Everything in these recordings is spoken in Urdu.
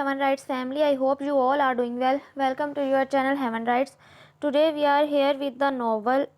Heaven Rights family. I hope you all are doing well. Welcome to your channel Heaven Rights. Today we are here with the novel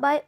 by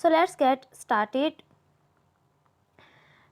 So let's get started.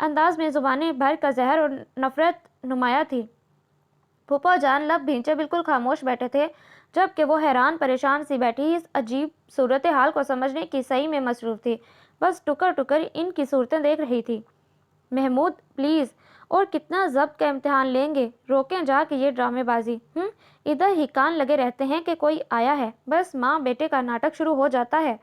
انداز میں زبانیں بھر کا زہر اور نفرت نمایاں تھی۔ پھوپھا جان لب بھینچے بالکل خاموش بیٹھے تھے، جبکہ وہ حیران پریشان سی بیٹھی اس عجیب صورتحال کو سمجھنے کی سعی میں مصروف تھی، بس ٹکر ٹکر ان کی صورتیں دیکھ رہی تھی۔ محمود پلیز، اور کتنا ضبط کا امتحان لیں گے؟ روکیں جا کے یہ ڈرامے بازی۔ ادھر ہی کان لگے رہتے ہیں کہ کوئی آیا ہے، بس ماں بیٹے کا ناٹک شروع ہو جاتا ہے۔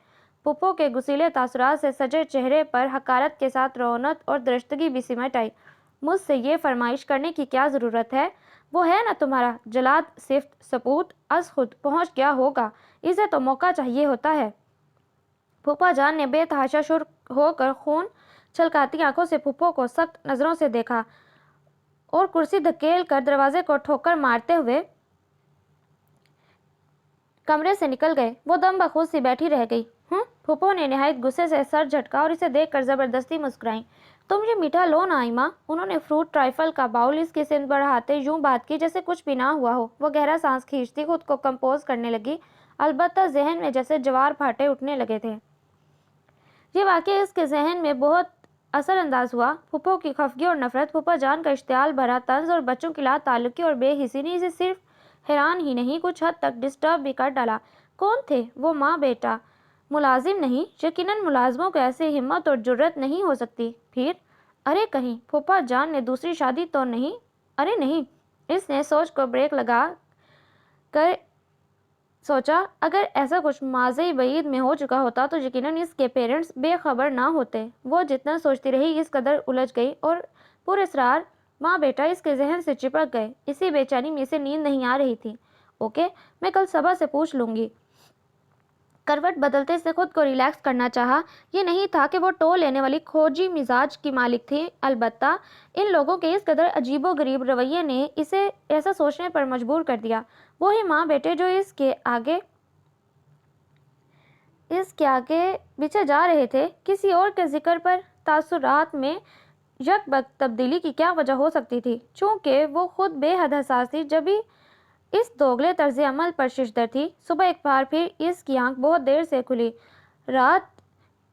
پھپھو کے غصیلے تاثرات سے سجے چہرے پر حقارت کے ساتھ رونت اور درشتگی بھی سمٹ آئی۔ مجھ سے یہ فرمائش کرنے کی کیا ضرورت ہے؟ وہ ہے نا تمہارا جلاد صفت سپوت، از خود پہنچ گیا ہوگا، اسے تو موقع چاہیے ہوتا ہے۔ پھوپھا جان نے بے تحاشا شر ہو کر خون چھلکاتی آنکھوں سے پھپھو کو سخت نظروں سے دیکھا اور کرسی دھکیل کر دروازے کو ٹھوکر مارتے ہوئے کمرے سے نکل گئے۔ وہ دم بخود سی بیٹھی رہ گئی۔ پھپھو نے نہایت غصے سے سر جھٹکا اور اسے دیکھ کر زبردستی مسکرائیں۔ تم یہ میٹھا لو نا آئمہ۔ انہوں نے فروٹ ٹرائفل کا باؤل اس کی سمت بڑھاتے یوں بات کی جیسے کچھ بھی نہ ہوا ہو۔ وہ گہرا سانس کھینچتی خود کو کمپوز کرنے لگی، البتہ ذہن میں جیسے جوار پھاٹے اٹھنے لگے تھے۔ یہ واقعہ اس کے ذہن میں بہت اثر انداز ہوا۔ پھپھو کی خفگی اور نفرت، پھوپھا جان کا اشتعال بھرا طنز اور بچوں کی لا تعلقی اور بے حسی نے اسے صرف حیران ہی نہیں، کچھ حد تک ڈسٹرب بھی کر ڈالا۔ کون تھے وہ ماں بیٹا؟ ملازم نہیں؟ یقیناً ملازموں کو ایسی ہمت اور جرأت نہیں ہو سکتی۔ پھر ارے کہیں پھوپھا جان نے دوسری شادی تو نہیں؟ ارے نہیں۔ اس نے سوچ کو بریک لگا کر سوچا، اگر ایسا کچھ ماضی بعید میں ہو چکا ہوتا تو یقیناً اس کے پیرنٹس بے خبر نہ ہوتے۔ وہ جتنا سوچتی رہی اس قدر الجھ گئی اور پراسرار ماں بیٹا اس کے ذہن سے چپک گئے۔ اسی بے چینی میں اسے نیند نہیں آ رہی تھی۔ اوکے، میں کل صبح سے پوچھ لوں گی۔ کروٹ بدلتے سے خود کو ریلیکس کرنا چاہا۔ یہ نہیں تھا کہ وہ ٹو لینے والی کھوجی مزاج کی مالک تھی، البتہ ان لوگوں کے اس قدر عجیب و غریب رویے نے اسے ایسا سوچنے پر مجبور کر دیا۔ وہی ماں بیٹے جو اس کے آگے پیچھے جا رہے تھے، کسی اور کے ذکر پر تاثرات میں یک وقت تبدیلی کی کیا وجہ ہو سکتی تھی؟ چونکہ وہ خود بے حد حساس تھی، جبھی اس دوگلے طرز عمل پر ششدر تھی۔ صبح ایک بار پھر اس کی آنکھ بہت دیر سے کھلی۔ رات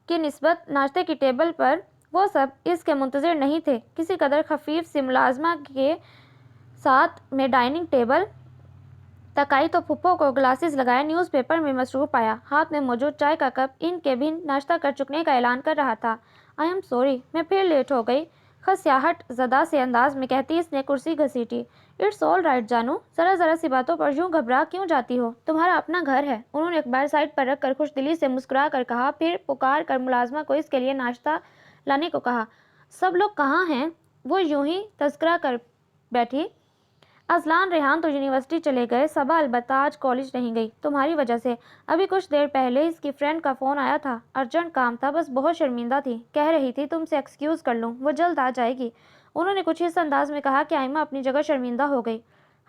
کی نسبت ناشتے کی ٹیبل پر وہ سب اس کے منتظر نہیں تھے۔ کسی قدر خفیف سی ملازمہ کے ساتھ میں ڈائننگ ٹیبل تک آئی تو پھپھو کو گلاسز لگائے نیوز پیپر میں مصروف پایا۔ ہاتھ میں موجود چائے کا کپ ان کے بھی ناشتہ کر چکنے کا اعلان کر رہا تھا۔ آئی ایم سوری، میں پھر لیٹ ہو گئی، خسیاہٹ زدہ سے انداز میں کہتی اس نے کرسی گھسیٹی۔ اٹس آل رائٹ جانو، ذرا سی باتوں پر یوں گھبرا کیوں جاتی ہو؟ تمہارا اپنا گھر ہے، انہوں نے اخبار سائڈ پر رکھ کر خوش دلی سے مسکرا کر کہا، پھر پکار کر ملازمہ کو اس کے لیے ناشتہ لانے کو کہا۔ سب لوگ کہاں ہیں؟ وہ یوں ہی تذکرہ کر بیٹھی۔ اذلان ریحان تو یونیورسٹی چلے گئے، صبا البتہ آج کالج نہیں گئی، تمہاری وجہ سے۔ ابھی کچھ دیر پہلے اس کی فرینڈ کا فون آیا تھا، ارجنٹ کام تھا، بس بہت شرمندہ تھی، کہہ رہی تھی تم سے ایکسکیوز کر لوں، وہ جلد آ جائے گی۔ انہوں نے کچھ اس انداز میں کہا کہ آئمہ اپنی جگہ شرمندہ ہو گئی۔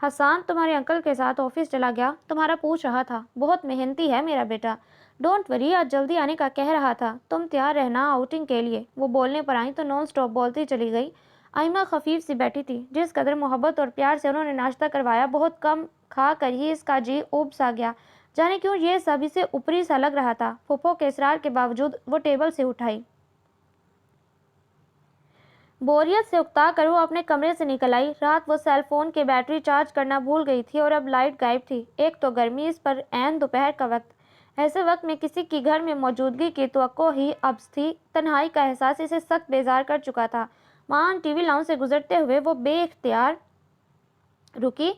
حسان تمہارے انکل کے ساتھ آفس چلا گیا، تمہارا پوچھ رہا تھا، بہت محنتی ہے میرا بیٹا۔ ڈونٹ وری، آج جلدی آنے کا کہہ رہا تھا، تم تیار رہنا آؤٹنگ کے لیے۔ وہ بولنے پر آئیں تو نان سٹاپ بولتی چلی گئی۔ آئمہ خفیف سی بیٹھی تھی، جس قدر محبت اور پیار سے انہوں نے ناشتہ کروایا، بہت کم کھا کر ہی اس کا جی اوب سا گیا۔ جانے کیوں یہ سب اسے اوپری سا لگ رہا تھا۔ پھپھو کے اصرار کے باوجود وہ ٹیبل سے اٹھائی۔ بوریت سے اکتا کر وہ اپنے کمرے سے نکل آئی۔ رات وہ سیل فون کی بیٹری چارج کرنا بھول گئی تھی اور اب لائٹ غائب تھی۔ ایک تو گرمی، اس پر عین دوپہر کا وقت۔ ایسے وقت میں کسی کی گھر میں موجودگی کی توقع ہی عبث تھی۔ تنہائی کا احساس اسے سخت بیزار کر چکا تھا۔ ماں ٹی وی لاؤنج سے گزرتے ہوئے وہ بے اختیار رکی۔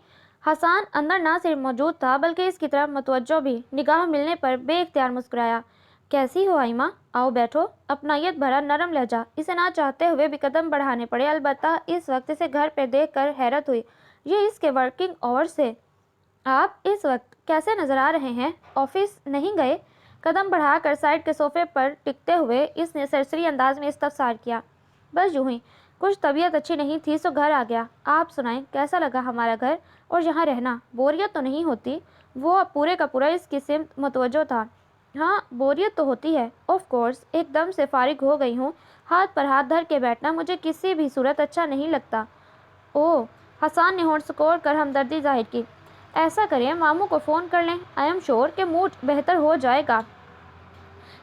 حسان اندر نہ صرف موجود تھا بلکہ اس کی طرف متوجہ بھی۔ نگاہ ملنے پر بے اختیار مسکرایا۔ کیسی ہو آئمہ؟ آؤ بیٹھو۔ اپنائیت بھرا نرم لہجہ، اسے نہ چاہتے ہوئے بھی قدم بڑھانے پڑے، البتہ اس وقت اسے گھر پہ دیکھ کر حیرت ہوئی۔ یہ اس کے ورکنگ آورز سے؟ آپ اس وقت کیسے نظر آ رہے ہیں؟ آفس نہیں گئے؟ قدم بڑھا کر سائڈ کے صوفے پر ٹکتے ہوئے اس نے سرسری انداز میں استفسار کیا۔ بس یوں ہی، کچھ طبیعت اچھی نہیں تھی سو گھر آ گیا۔ آپ سنائیں، کیسا لگا ہمارا گھر اور یہاں رہنا؟ بوریت تو نہیں ہوتی؟ وہ پورے کا پورا اس کی سمت متوجہ تھا۔ ہاں بوریت تو ہوتی ہے، آف کورس، ایک دم سے فارغ ہو گئی ہوں۔ ہاتھ پر ہاتھ دھر کے بیٹھنا مجھے کسی بھی صورت اچھا نہیں لگتا۔ اوہ، حسان نے ہونٹ سکوڑ کر ہمدردی ظاہر کی۔ ایسا کریں ماموں کو فون کر لیں، آئی ایم شور کہ موڈ بہتر ہو جائے گا۔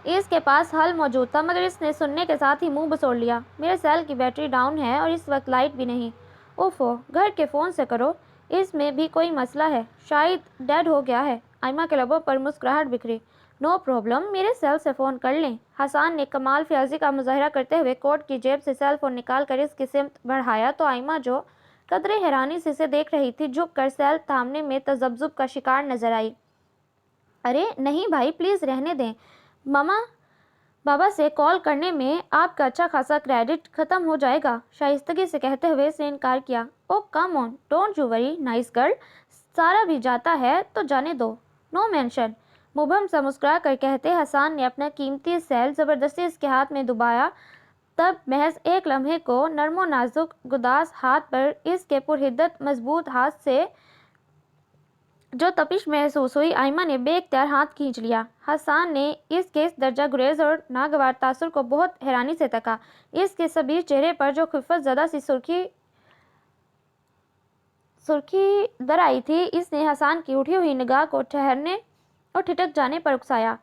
اس کے پاس حل موجود تھا مگر اس نے سننے کے ساتھ ہی منہ بسوڑ لیا۔ میرے سیل کی بیٹری ڈاؤن ہے اور اس وقت لائٹ بھی نہیں۔ اوفو، گھر کے فون سے کرو، اس میں بھی کوئی مسئلہ ہے، شاید ڈیڈ ہو گیا ہے۔ آئمہ کے لبوں پر مسکراہٹ بکھری۔ نو پرابلم، میرے سیل سے فون کر لیں۔ حسان نے کمال فیاضی کا مظاہرہ کرتے ہوئے کوٹ کی جیب سے سیل فون نکال کر اس کی سمت بڑھایا تو آئمہ جو قدرے حیرانی سے اسے دیکھ رہی تھی جھک کر سیل تھامنے میں تذبذب کا شکار نظر آئی۔ ارے نہیں بھائی، پلیز رہنے دیں، بابا سے کال کرنے میں آپ کا اچھا خاصا کریڈٹ ختم ہو جائے گا، شائستگی سے کہتے ہوئے اس نے انکار کیا۔ Oh come on, don't you worry nice girl, سارا بھی جاتا ہے تو جانے دو، نو مینشن۔ مبہم سا مسکرا کر کہتے حسان نے اپنا قیمتی سیل زبردستی اس کے ہاتھ میں دبایا، تب محض ایک لمحے کو نرم و نازک گداز ہاتھ پر اس کے پرحدت مضبوط ہاتھ سے جو تپش محسوس ہوئی، آئمہ نے بے اختیار ہاتھ کھینچ لیا۔ حسان نے اس کے اس درجہ گریز اور ناگوار تاثر کو بہت حیرانی سے تکا۔ اس کے صبیر چہرے پر جو خفت زدہ سی سرخی در آئی تھی، اس نے حسان کی اٹھی ہوئی نگاہ کو ٹھہرنے اور ٹھٹک جانے پر اکسایا۔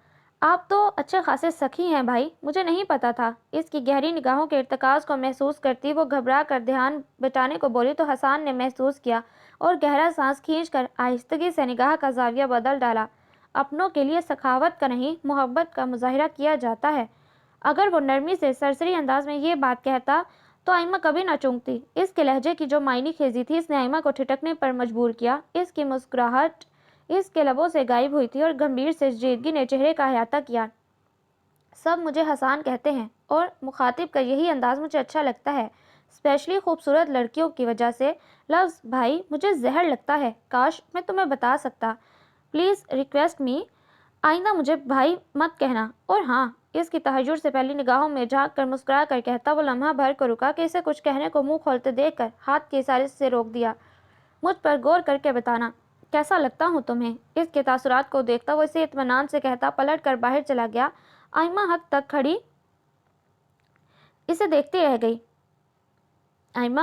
آپ تو اچھے خاصے سخی ہیں بھائی، مجھے نہیں پتا تھا۔ اس کی گہری نگاہوں کے ارتکاز کو محسوس کرتی وہ گھبرا کر دھیان بٹانے کو بولی تو حسان نے محسوس کیا اور گہرا سانس کھینچ کر آہستگی سے نگاہ کا زاویہ بدل ڈالا۔ اپنوں کے لیے سخاوت کا نہیں، محبت کا مظاہرہ کیا جاتا ہے۔ اگر وہ نرمی سے سرسری انداز میں یہ بات کہتا تو آئمہ کبھی نہ چونکتی۔ اس کے لہجے کی جو معنی خیزی تھی، اس نے آئمہ کو ٹھٹکنے پر مجبور کیا۔ اس کی مسکراہٹ اس کے لبوں سے غائب ہوئی تھی اور گمبھیر سنجیدگی نے چہرے کا احاطہ کیا۔ سب مجھے حسان کہتے ہیں اور مخاطب کا یہی انداز مجھے اچھا لگتا ہے، اسپیشلی خوبصورت لڑکیوں کی وجہ سے۔ لفظ بھائی مجھے زہر لگتا ہے، کاش میں تمہیں بتا سکتا۔ پلیز ریکویسٹ می، آئندہ مجھے بھائی مت کہنا۔ اور ہاں، اس کی تحیر سے پہلی نگاہوں میں جھانک کر مسکرا کر کہتا وہ لمحہ بھر کو رکا کہ اسے کچھ کہنے کو منہ کھولتے دیکھ کر ہاتھ کے اشارے سے روک دیا۔ مجھ پر غور کر کے بتانا کیسا لگتا ہوں تمہیں۔ اس کے تاثرات کو دیکھتا وہ اسے اطمینان سے کہتا پلٹ کر باہر چلا گیا۔ آئمہ حد تک کھڑی اسے دیکھتی رہ گئی۔ آئمہ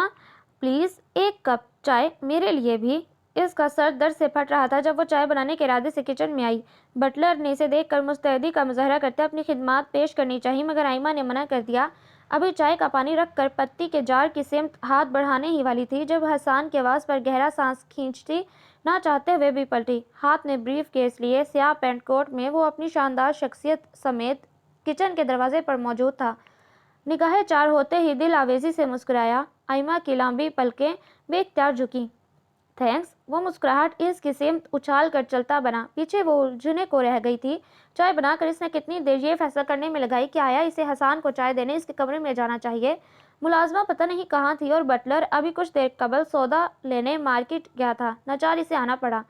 پلیز ایک کپ چائے میرے لیے بھی۔ اس کا سر درد سے پھٹ رہا تھا جب وہ چائے بنانے کے ارادے سے کچن میں آئی۔ بٹلر نے اسے دیکھ کر مستعدی کا مظاہرہ کرتے اپنی خدمات پیش کرنی چاہی مگر آئمہ نے منع کر دیا۔ ابھی چائے کا پانی رکھ کر پتی کے جار کی سمت ہاتھ بڑھانے ہی والی تھی جب حسان کی آواز پر گہرا سانس کھینچتی نہ چاہتے ہوئے بھی پلٹی۔ ہاتھ میں بریف کیس لیے سیاہ پینٹ کوٹ میں وہ اپنی شاندار شخصیت سمیت کچن کے دروازے پر موجود تھا۔ نگاہیں چار ہوتے ہی دل آویزی سے مسکرایا۔ آئمہ کی لمبی پلکیں بے اختیار جھکیں۔ تھینکس۔ وہ مسکراہٹ اس کی سمت اچھال کر چلتا بنا۔ پیچھے وہ الجھنے کو رہ گئی تھی۔ چائے بنا کر اس نے کتنی دیر یہ فیصلہ کرنے میں لگائی کہ آیا اسے حسان کو چائے دینے اس کے کمرے میں جانا چاہیے۔ ملازمہ پتہ نہیں کہاں تھی اور بٹلر ابھی کچھ دیر قبل سودا لینے مارکیٹ گیا تھا، ناچار اسے آنا پڑا۔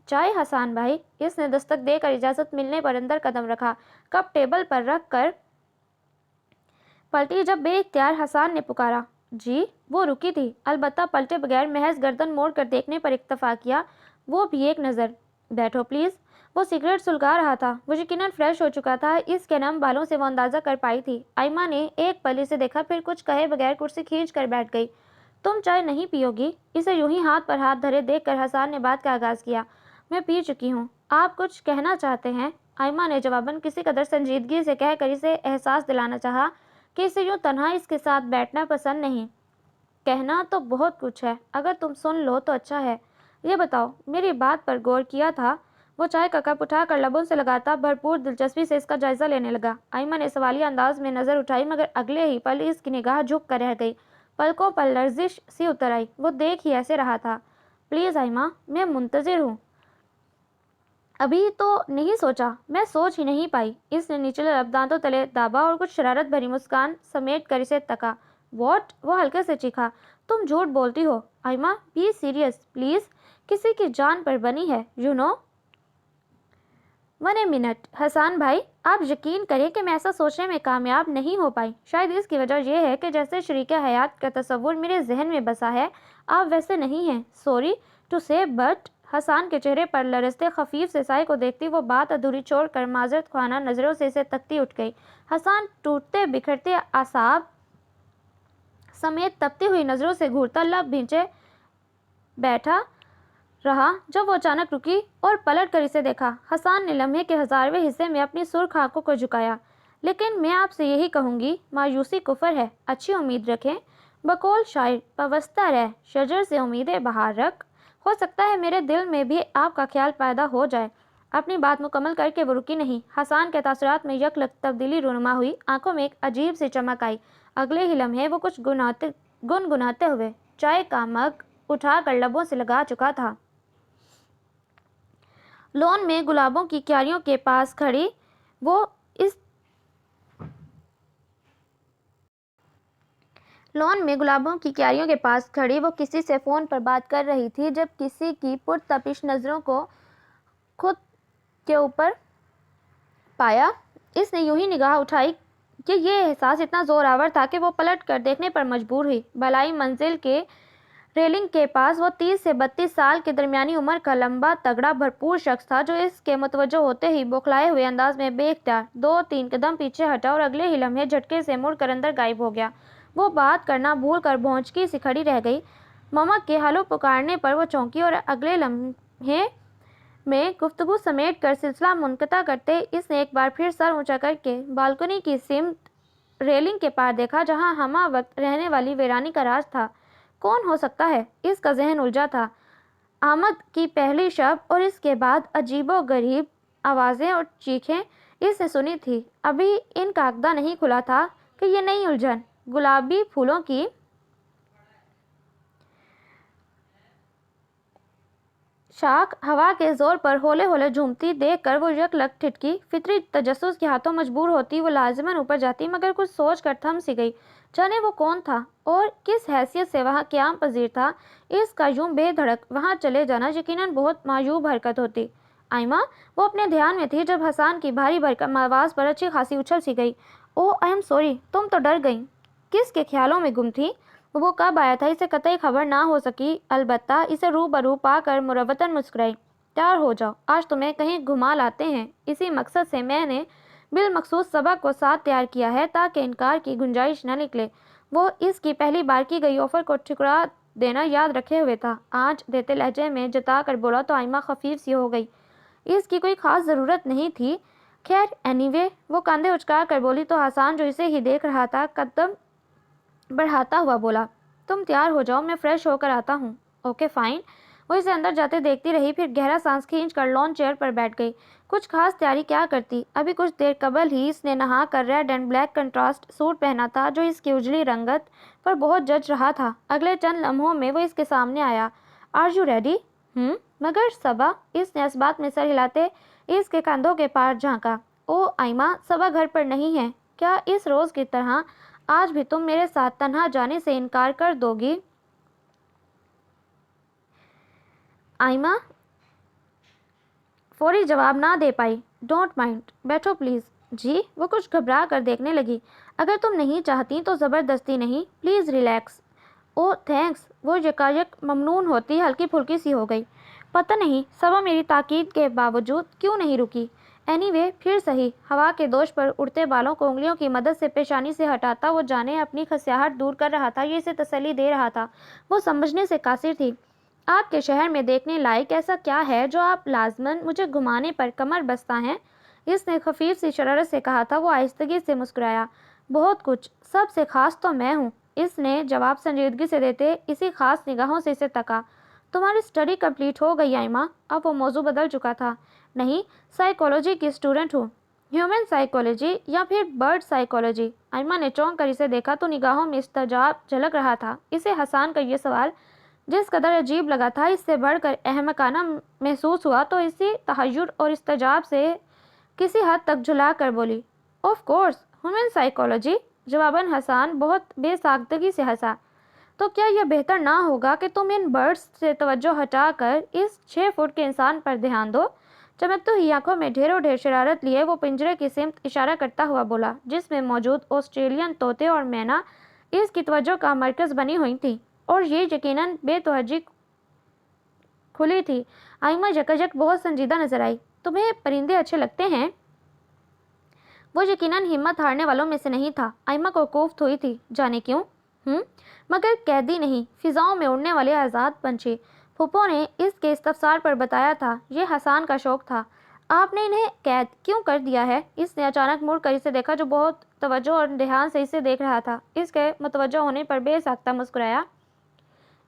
چائے حسان بھائی، اس نے دستک دے کر اجازت ملنے پر اندر قدم رکھا۔ کپ ٹیبل پر رکھ کر پلٹی جب بے اختیار حسان نے پکارا۔ جی۔ وہ رکی تھی، البتہ پلٹے بغیر محض گردن موڑ کر دیکھنے پر اکتفا کیا۔ وہ بھی ایک نظر۔ بیٹھو پلیز۔ وہ سگریٹ سلگا رہا تھا، وہ یقیناً فریش ہو چکا تھا، اس کے نم بالوں سے وہ اندازہ کر پائی تھی۔ آئمہ نے ایک پل اسے دیکھا پھر کچھ کہے بغیر کرسی کھینچ کر بیٹھ گئی۔ تم چائے نہیں پیو گی؟ اسے یوں ہی ہاتھ پر ہاتھ دھرے دیکھ کر حسان نے بات کا آغاز کیا۔ میں پی چکی ہوں۔ آپ کچھ کہنا چاہتے ہیں؟ آئمہ نے جواباً کسی قدر سنجیدگی سے کہہ کر اسے احساس دلانا چاہا کہ اسے یوں تنہا اس کے ساتھ بیٹھنا پسند نہیں۔ کہنا تو بہت کچھ ہے، اگر تم سن لو تو اچھا ہے۔ یہ بتاؤ، میری بات پر غور کیا تھا؟ وہ چائے کا کپ اٹھا کر لبوں سے لگاتا بھرپور دلچسپی سے اس کا جائزہ لینے لگا۔ آئمہ نے سوالیہ انداز میں نظر اٹھائی مگر اگلے ہی پل اس کی نگاہ جھک کر رہ گئی، پلکوں پر لرزش سی اتر آئی۔ وہ دیکھ ہی ایسے رہا تھا۔ پلیز آئمہ، میں منتظر ہوں۔ ابھی تو نہیں سوچا؟ میں سوچ ہی نہیں پائی۔ اس نے نچلے لب دانتوں تلے دابا اور کچھ شرارت بھری مسکان سمیٹ کر اسے تکا۔ واٹ؟ وہ ہلکے سے چیخا۔ تم جھوٹ بولتی ہو۔ آئمہ بی سیریس پلیز، کسی کی جان پر بنی ہے، یو نو۔ 1 منٹ حسان بھائی، آپ یقین کریں کہ میں ایسا سوچنے میں کامیاب نہیں ہو پائی۔ شاید اس کی وجہ یہ ہے کہ جیسے شریک حیات کا تصور میرے ذہن میں بسا ہے، آپ ویسے نہیں ہیں۔ سوری ٹو سے بٹ۔ حسان کے چہرے پر لرزتے خفیف سے سائے کو دیکھتی وہ بات ادھوری چھوڑ کر معذرت خواہانہ نظروں سے اسے تکتی اٹھ گئی۔ حسان ٹوٹتے بکھرتے اعصاب سمیت تپتی ہوئی نظروں سے گھورتا لب بھینچے بیٹھا۔ رہا جب وہ اچانک رکی اور پلٹ کر اسے دیکھا۔ حسان نے لمحے کے 1000ویں حصے میں اپنی سرخ آنکھوں کو جھکایا۔ لیکن میں آپ سے یہی کہوں گی، مایوسی کفر ہے، اچھی امید رکھیں۔ بقول شاعر پوستہ رہ، شجر سے امیدیں بہار رکھ۔ ہو سکتا ہے میرے دل میں بھی آپ کا خیال پیدا ہو جائے۔ اپنی بات مکمل کر کے وہ رکی نہیں۔ حسان کے تاثرات میں یک لخت تبدیلی رونما ہوئی، آنکھوں میں ایک عجیب سی چمک آئی۔ اگلے ہی لمحے وہ کچھ گنگناتے ہوئے چائے کا مگ اٹھا کر لبوں سے لگا چکا تھا۔ لون میں گلابوں کی کیاریوں کے پاس کھڑی وہ کسی سے فون پر بات کر رہی تھی جب کسی کی پرتپش نظروں کو خود کے اوپر پایا۔ اس نے یوں ہی نگاہ اٹھائی کہ یہ احساس اتنا زور آور تھا کہ وہ پلٹ کر دیکھنے پر مجبور ہوئی۔ بالائی منزل کے ریلنگ کے پاس وہ 30 سے 32 سال کے درمیانی عمر کا لمبا تگڑا بھرپور شخص تھا جو اس کے متوجہ ہوتے ہی بوکھلائے ہوئے انداز میں بے اختیار 2-3 قدم پیچھے ہٹا اور اگلے ہی لمحے جھٹکے سے مڑ کر اندر غائب ہو گیا۔ وہ بات کرنا بھول کر بھونچکی سی کھڑی رہ گئی۔ ممک کے ہلو پکارنے پر وہ چونکی اور اگلے لمحے میں گفتگو سمیٹ کر سلسلہ منقطع کرتے اس نے ایک بار پھر سر اونچا کر کے بالکنی کی سمت ریلنگ کے پار دیکھا جہاں ہمہ وقت رہنے والی ویرانی کا راز تھا۔ کون ہو سکتا ہے؟ اس کا ذہن الجھا تھا۔ آمد کی پہلی شب اور اس کے بعد عجیب و غریب آوازیں اور چیخیں اس نے سنی تھی۔ ابھی ان کا عقدہ نہیں کھلا تھا کہ یہ نئی الجھن گلابی پھولوں کی شاخ ہوا کے زور پر ہولے ہولے جھومتی دیکھ کر وہ یک لخت ٹھٹکی۔ فطری تجسس کے ہاتھوں مجبور ہوتی وہ لازماً اوپر جاتی، مگر کچھ سوچ کر تھم سی گئی۔ جانے وہ کون تھا اور کس حیثیت سے وہاں قیام پذیر تھا؟ اس کا یوں بے دھڑک وہاں چلے جانا یقیناً بہت معیوب حرکت ہوتی۔ آئمہ وہ اپنے دھیان میں تھی جب حسان کی بھاری بھرکم آواز پر اچھی خاصی اچھل سی گئی۔ اوہ آئی ایم سوری، تم تو ڈر گئیں۔ کس کے خیالوں میں گم تھی؟ وہ کب آیا تھا اسے قطعی خبر نہ ہو سکی، البتہ اسے روبرو پا کر مروتاً مسکرائی۔ تیار ہو جاؤ، آج تمہیں کہیں گھما لاتے ہیں۔ اسی مقصد سے میں نے بالمخصوص سبق کو ساتھ تیار کیا ہے تاکہ انکار کی گنجائش نہ نکلے۔ وہ اس کی پہلی بار کی گئی آفر کو ٹھکرا دینا یاد رکھے ہوئے تھا۔ آنچ دیتے لہجے میں جتا کر بولا تو آئمہ خفیف سی ہو گئی۔ اس کی کوئی خاص ضرورت نہیں تھی۔ خیر اینی وے، وہ کاندھے اچکا کر بولی تو حسان جو اسے ہی دیکھ رہا تھا قدم بڑھاتا ہوا بولا، تم تیار ہو جاؤ، میں فریش ہو کر آتا ہوں۔ Okay fine. وہ اسے اندر جاتے دیکھتی رہی، پھر گہرا سانس کھینچ کر لون چیئر پر بیٹھ گئی۔ کچھ خاص تیاری کیا کرتی؟ ابھی کچھ دیر قبل ہی اس نے نہا کر red and black contrast suit پہنا تھا جو اس کی اجلی رنگت پر بہت جچ رہا تھا۔ اگلے چند لمحوں میں وہ اس کے سامنے آیا۔ Are you ready? مگر صبا، اس نے اثبات میں سر ہلاتے اس کے کندھوں کے پار جھانکا۔ او آئمہ، صبا گھر پر نہیں ہے۔ کیا اس روز کی طرح آج بھی تم میرے ساتھ تنہا جانے سے انکار کر دو گی؟ آئمہ فوری جواب نہ دے پائی۔ ڈونٹ مائنڈ، بیٹھو پلیز۔ جی؟ وہ کچھ گھبرا کر دیکھنے لگی۔ اگر تم نہیں چاہتی تو زبردستی نہیں، پلیز ریلیکس۔ Oh thanks. وہ یکایک ممنون ہوتی ہلکی پھلکی سی ہو گئی۔ پتہ نہیں صبا میری تاکید کے باوجود کیوں نہیں رکی۔ اینی وے پھر صحیح۔ ہوا کے دوش پر اڑتے بالوں کو انگلیوں کی مدد سے پیشانی سے ہٹاتا وہ جانے اپنی خسیاہٹ دور کر رہا تھا، یہ اسے تسلی دے رہا تھا۔ وہ سمجھنے سے قاصر تھی۔ آپ کے شہر میں دیکھنے لائق ایسا کیا ہے جو آپ لازماً مجھے گھمانے پر کمر بستہ ہیں؟ اس نے خفیف سی شرارت سے کہا تھا۔ وہ آہستگی سے مسکرایا۔ بہت کچھ، سب سے خاص تو میں ہوں، اس نے جواب سنجیدگی سے دیتے اسی خاص نگاہوں سے اسے تکا۔ تمہاری اسٹڈی کمپلیٹ ہو گئی آئمہ؟ اب وہ موضوع بدل چکا تھا۔ نہیں، سائیکالوجی کی اسٹوڈنٹ ہوں۔ ہیومن سائیکالوجی یا پھر برڈ سائیکالوجی؟ آئمہ نے چونک کر اسے دیکھا تو نگاہوں میں استعجاب جھلک رہا تھا۔ اسے حسان کا یہ سوال جس قدر عجیب لگا تھا، اس سے بڑھ کر احمقانہ محسوس ہوا تو اسی تحیر اور استعجاب سے کسی حد تک جھلا کر بولی، آف کورس ہیومن سائیکالوجی۔ جواباً حسان بہت بے ساختگی سے ہنسا۔ تو کیا یہ بہتر نہ ہوگا کہ تم ان برڈز سے توجہ ہٹا کر اس 6 فٹ کے انسان پر دھیان دو؟ چمکتی ہوئی آنکھوں میں ڈھیروں ڈھیر شرارت لیے وہ پنجرے کی سمت اشارہ کرتا ہوا بولا جس میں موجود آسٹریلین طوطے اور مینا اس کی توجہ کا مرکز بنی ہوئی تھیں، اور یہ یقیناً بے توجہی کھلی تھی۔ آئمہ یکایک بہت سنجیدہ نظر آئی۔ تمہیں پرندے اچھے لگتے ہیں؟ وہ یقیناً ہمت ہارنے والوں میں سے نہیں تھا۔ آئمہ کو کوفت ہوئی تھی، جانے کیوں؟ مگر قیدی نہیں، فضاؤں میں اڑنے والے آزاد پنچھی۔ پھپھو نے اس کے استفسار پر بتایا تھا یہ حسان کا شوق تھا۔ آپ نے انہیں قید کیوں کر دیا ہے؟ اس نے اچانک مڑ کر اسے دیکھا جو بہت توجہ اور دھیان سے اسے دیکھ رہا تھا۔ اس کے متوجہ ہونے پر بے ساختہ مسکرایا۔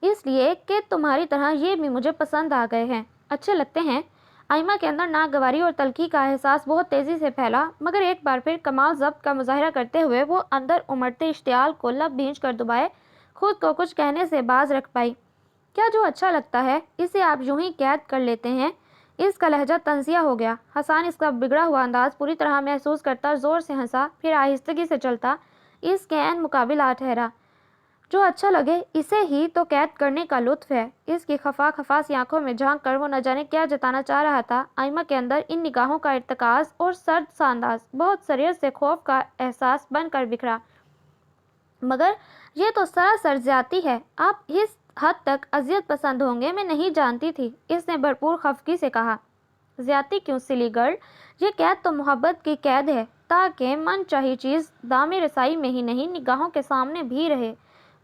اس لیے کہ تمہاری طرح یہ بھی مجھے پسند آ گئے ہیں، اچھے لگتے ہیں۔ آئمہ کے اندر ناگواری اور تلخی کا احساس بہت تیزی سے پھیلا، مگر ایک بار پھر کمال ضبط کا مظاہرہ کرتے ہوئے وہ اندر امڑتے اشتعال کو لب بھینچ کر دبائے خود کو کچھ کہنے سے باز رکھ پائی۔ کیا جو اچھا لگتا ہے اسے آپ یوں ہی قید کر لیتے ہیں؟ اس کا لہجہ طنزیہ ہو گیا۔ حسان اس کا بگڑا ہوا انداز پوری طرح محسوس کرتا زور سے ہنسا، پھر آہستگی سے چلتا اس کے عین مقابل آ ٹھہرا۔ جو اچھا لگے اسے ہی تو قید کرنے کا لطف ہے۔ اس کی خفا خفا سی آنکھوں میں جھانک کر وہ نہ جانے کیا جتانا چاہ رہا تھا۔ آئمہ کے اندر ان نگاہوں کا ارتکاز اور سرد سا انداز بہت سریر سے خوف کا احساس بن کر بکھرا۔ مگر یہ تو سراسر زیادتی ہے، آپ اس حد تک اذیت پسند ہوں گے میں نہیں جانتی تھی، اس نے بھرپور خفگی سے کہا۔ زیادتی کیوں سلی گرل، یہ قید تو محبت کی قید ہے تاکہ من چاہی چیز دام رسائی میں ہی نہیں نگاہوں کے سامنے بھی رہے۔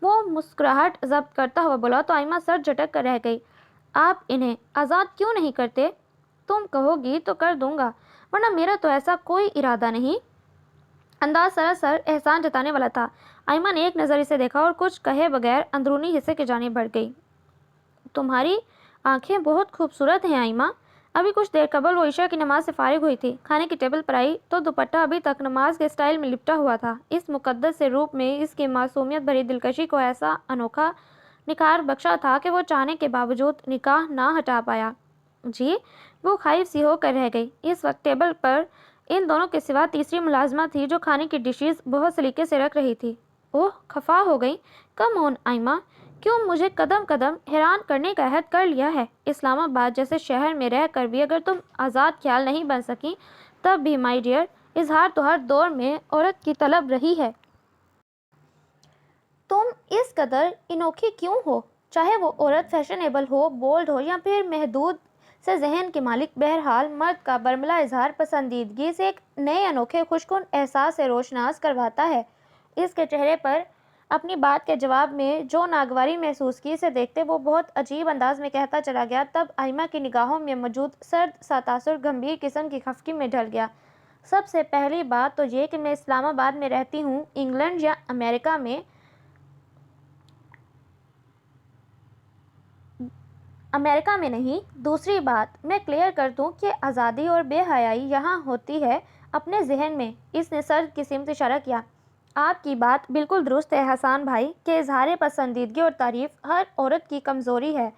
وہ مسکراہٹ ضبط کرتا ہوا بولا تو آئمہ سر جھٹک کر رہ گئی۔ آپ انہیں آزاد کیوں نہیں کرتے؟ تم کہو گی تو کر دوں گا، ورنہ میرا تو ایسا کوئی ارادہ نہیں۔ انداز سراسر احسان جتانے والا تھا۔ آئمہ نے ایک نظر اسے دیکھا اور کچھ کہے بغیر اندرونی حصے کی جانب بڑھ گئی۔ تمہاری آنکھیں بہت خوبصورت ہیں آئمہ۔ ابھی کچھ دیر قبل وہ عشاء کی نماز سے فارغ ہوئی تھی، کھانے کی ٹیبل پر آئی تو دوپٹہ ابھی تک نماز کے سٹائل میں لپٹا ہوا تھا۔ اس مقدس سے روپ میں اس کی معصومیت بھری دلکشی کو ایسا انوکھا نکھار بخشا تھا کہ وہ چاہنے کے باوجود نگاہ نہ ہٹا پایا۔ جی، وہ خائف سی ہو کر رہ گئی۔ اس وقت ٹیبل پر ان دونوں کے سوا تیسری ملازمہ تھی جو کھانے کی ڈشز بہت سلیقے سے رکھ رہی تھی۔ اوہ، خفا ہو گئی۔ کم آن آئمہ، کیوں مجھے قدم قدم حیران کرنے کا عہد کر لیا ہے؟ اسلام آباد جیسے شہر میں رہ کر بھی اگر تم آزاد خیال نہیں بن سکی تب بھی مائی ڈیئر، اظہار تو ہر دور میں عورت کی طلب رہی ہے۔ تم اس قدر انوکھی کیوں ہو؟ چاہے وہ عورت فیشنیبل ہو، بولڈ ہو یا پھر محدود سے ذہن کی مالک، بہرحال مرد کا برملا اظہار پسندیدگی سے ایک نئے انوکھے خوشکن احساس سے روشناس کرواتا ہے۔ اس کے چہرے پر اپنی بات کے جواب میں جو ناگواری محسوس کی اسے دیکھتے وہ بہت عجیب انداز میں کہتا چلا گیا، تب آئمہ کی نگاہوں میں موجود سرد سا تاثر گمبھیر قسم کی خفگی میں ڈھل گیا۔ سب سے پہلی بات تو یہ کہ میں اسلام آباد میں رہتی ہوں، انگلینڈ یا امریکہ میں نہیں۔ دوسری بات میں کلیئر کر دوں کہ آزادی اور بے حیائی یہاں ہوتی ہے اپنے ذہن میں۔ اس نے سر کی سمت اشارہ کیا۔ آپ کی بات بالکل درست ہے حسان بھائی کہ اظہار پسندیدگی اور تعریف ہر عورت کی کمزوری ہے،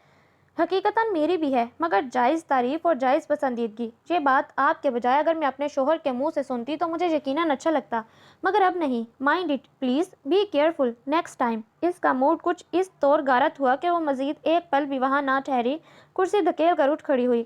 حقیقتاً میری بھی ہے، مگر جائز تعریف اور جائز پسندیدگی، یہ بات آپ کے بجائے اگر میں اپنے شوہر کے منہ سے سنتی تو مجھے یقیناً اچھا لگتا، مگر اب نہیں۔ Mind it please, be careful next time. اس کا موڈ کچھ اس طور غارت ہوا کہ وہ مزید ایک پل بھی وہاں نہ ٹھہری، کرسی دھکیل کر اٹھ کھڑی ہوئی۔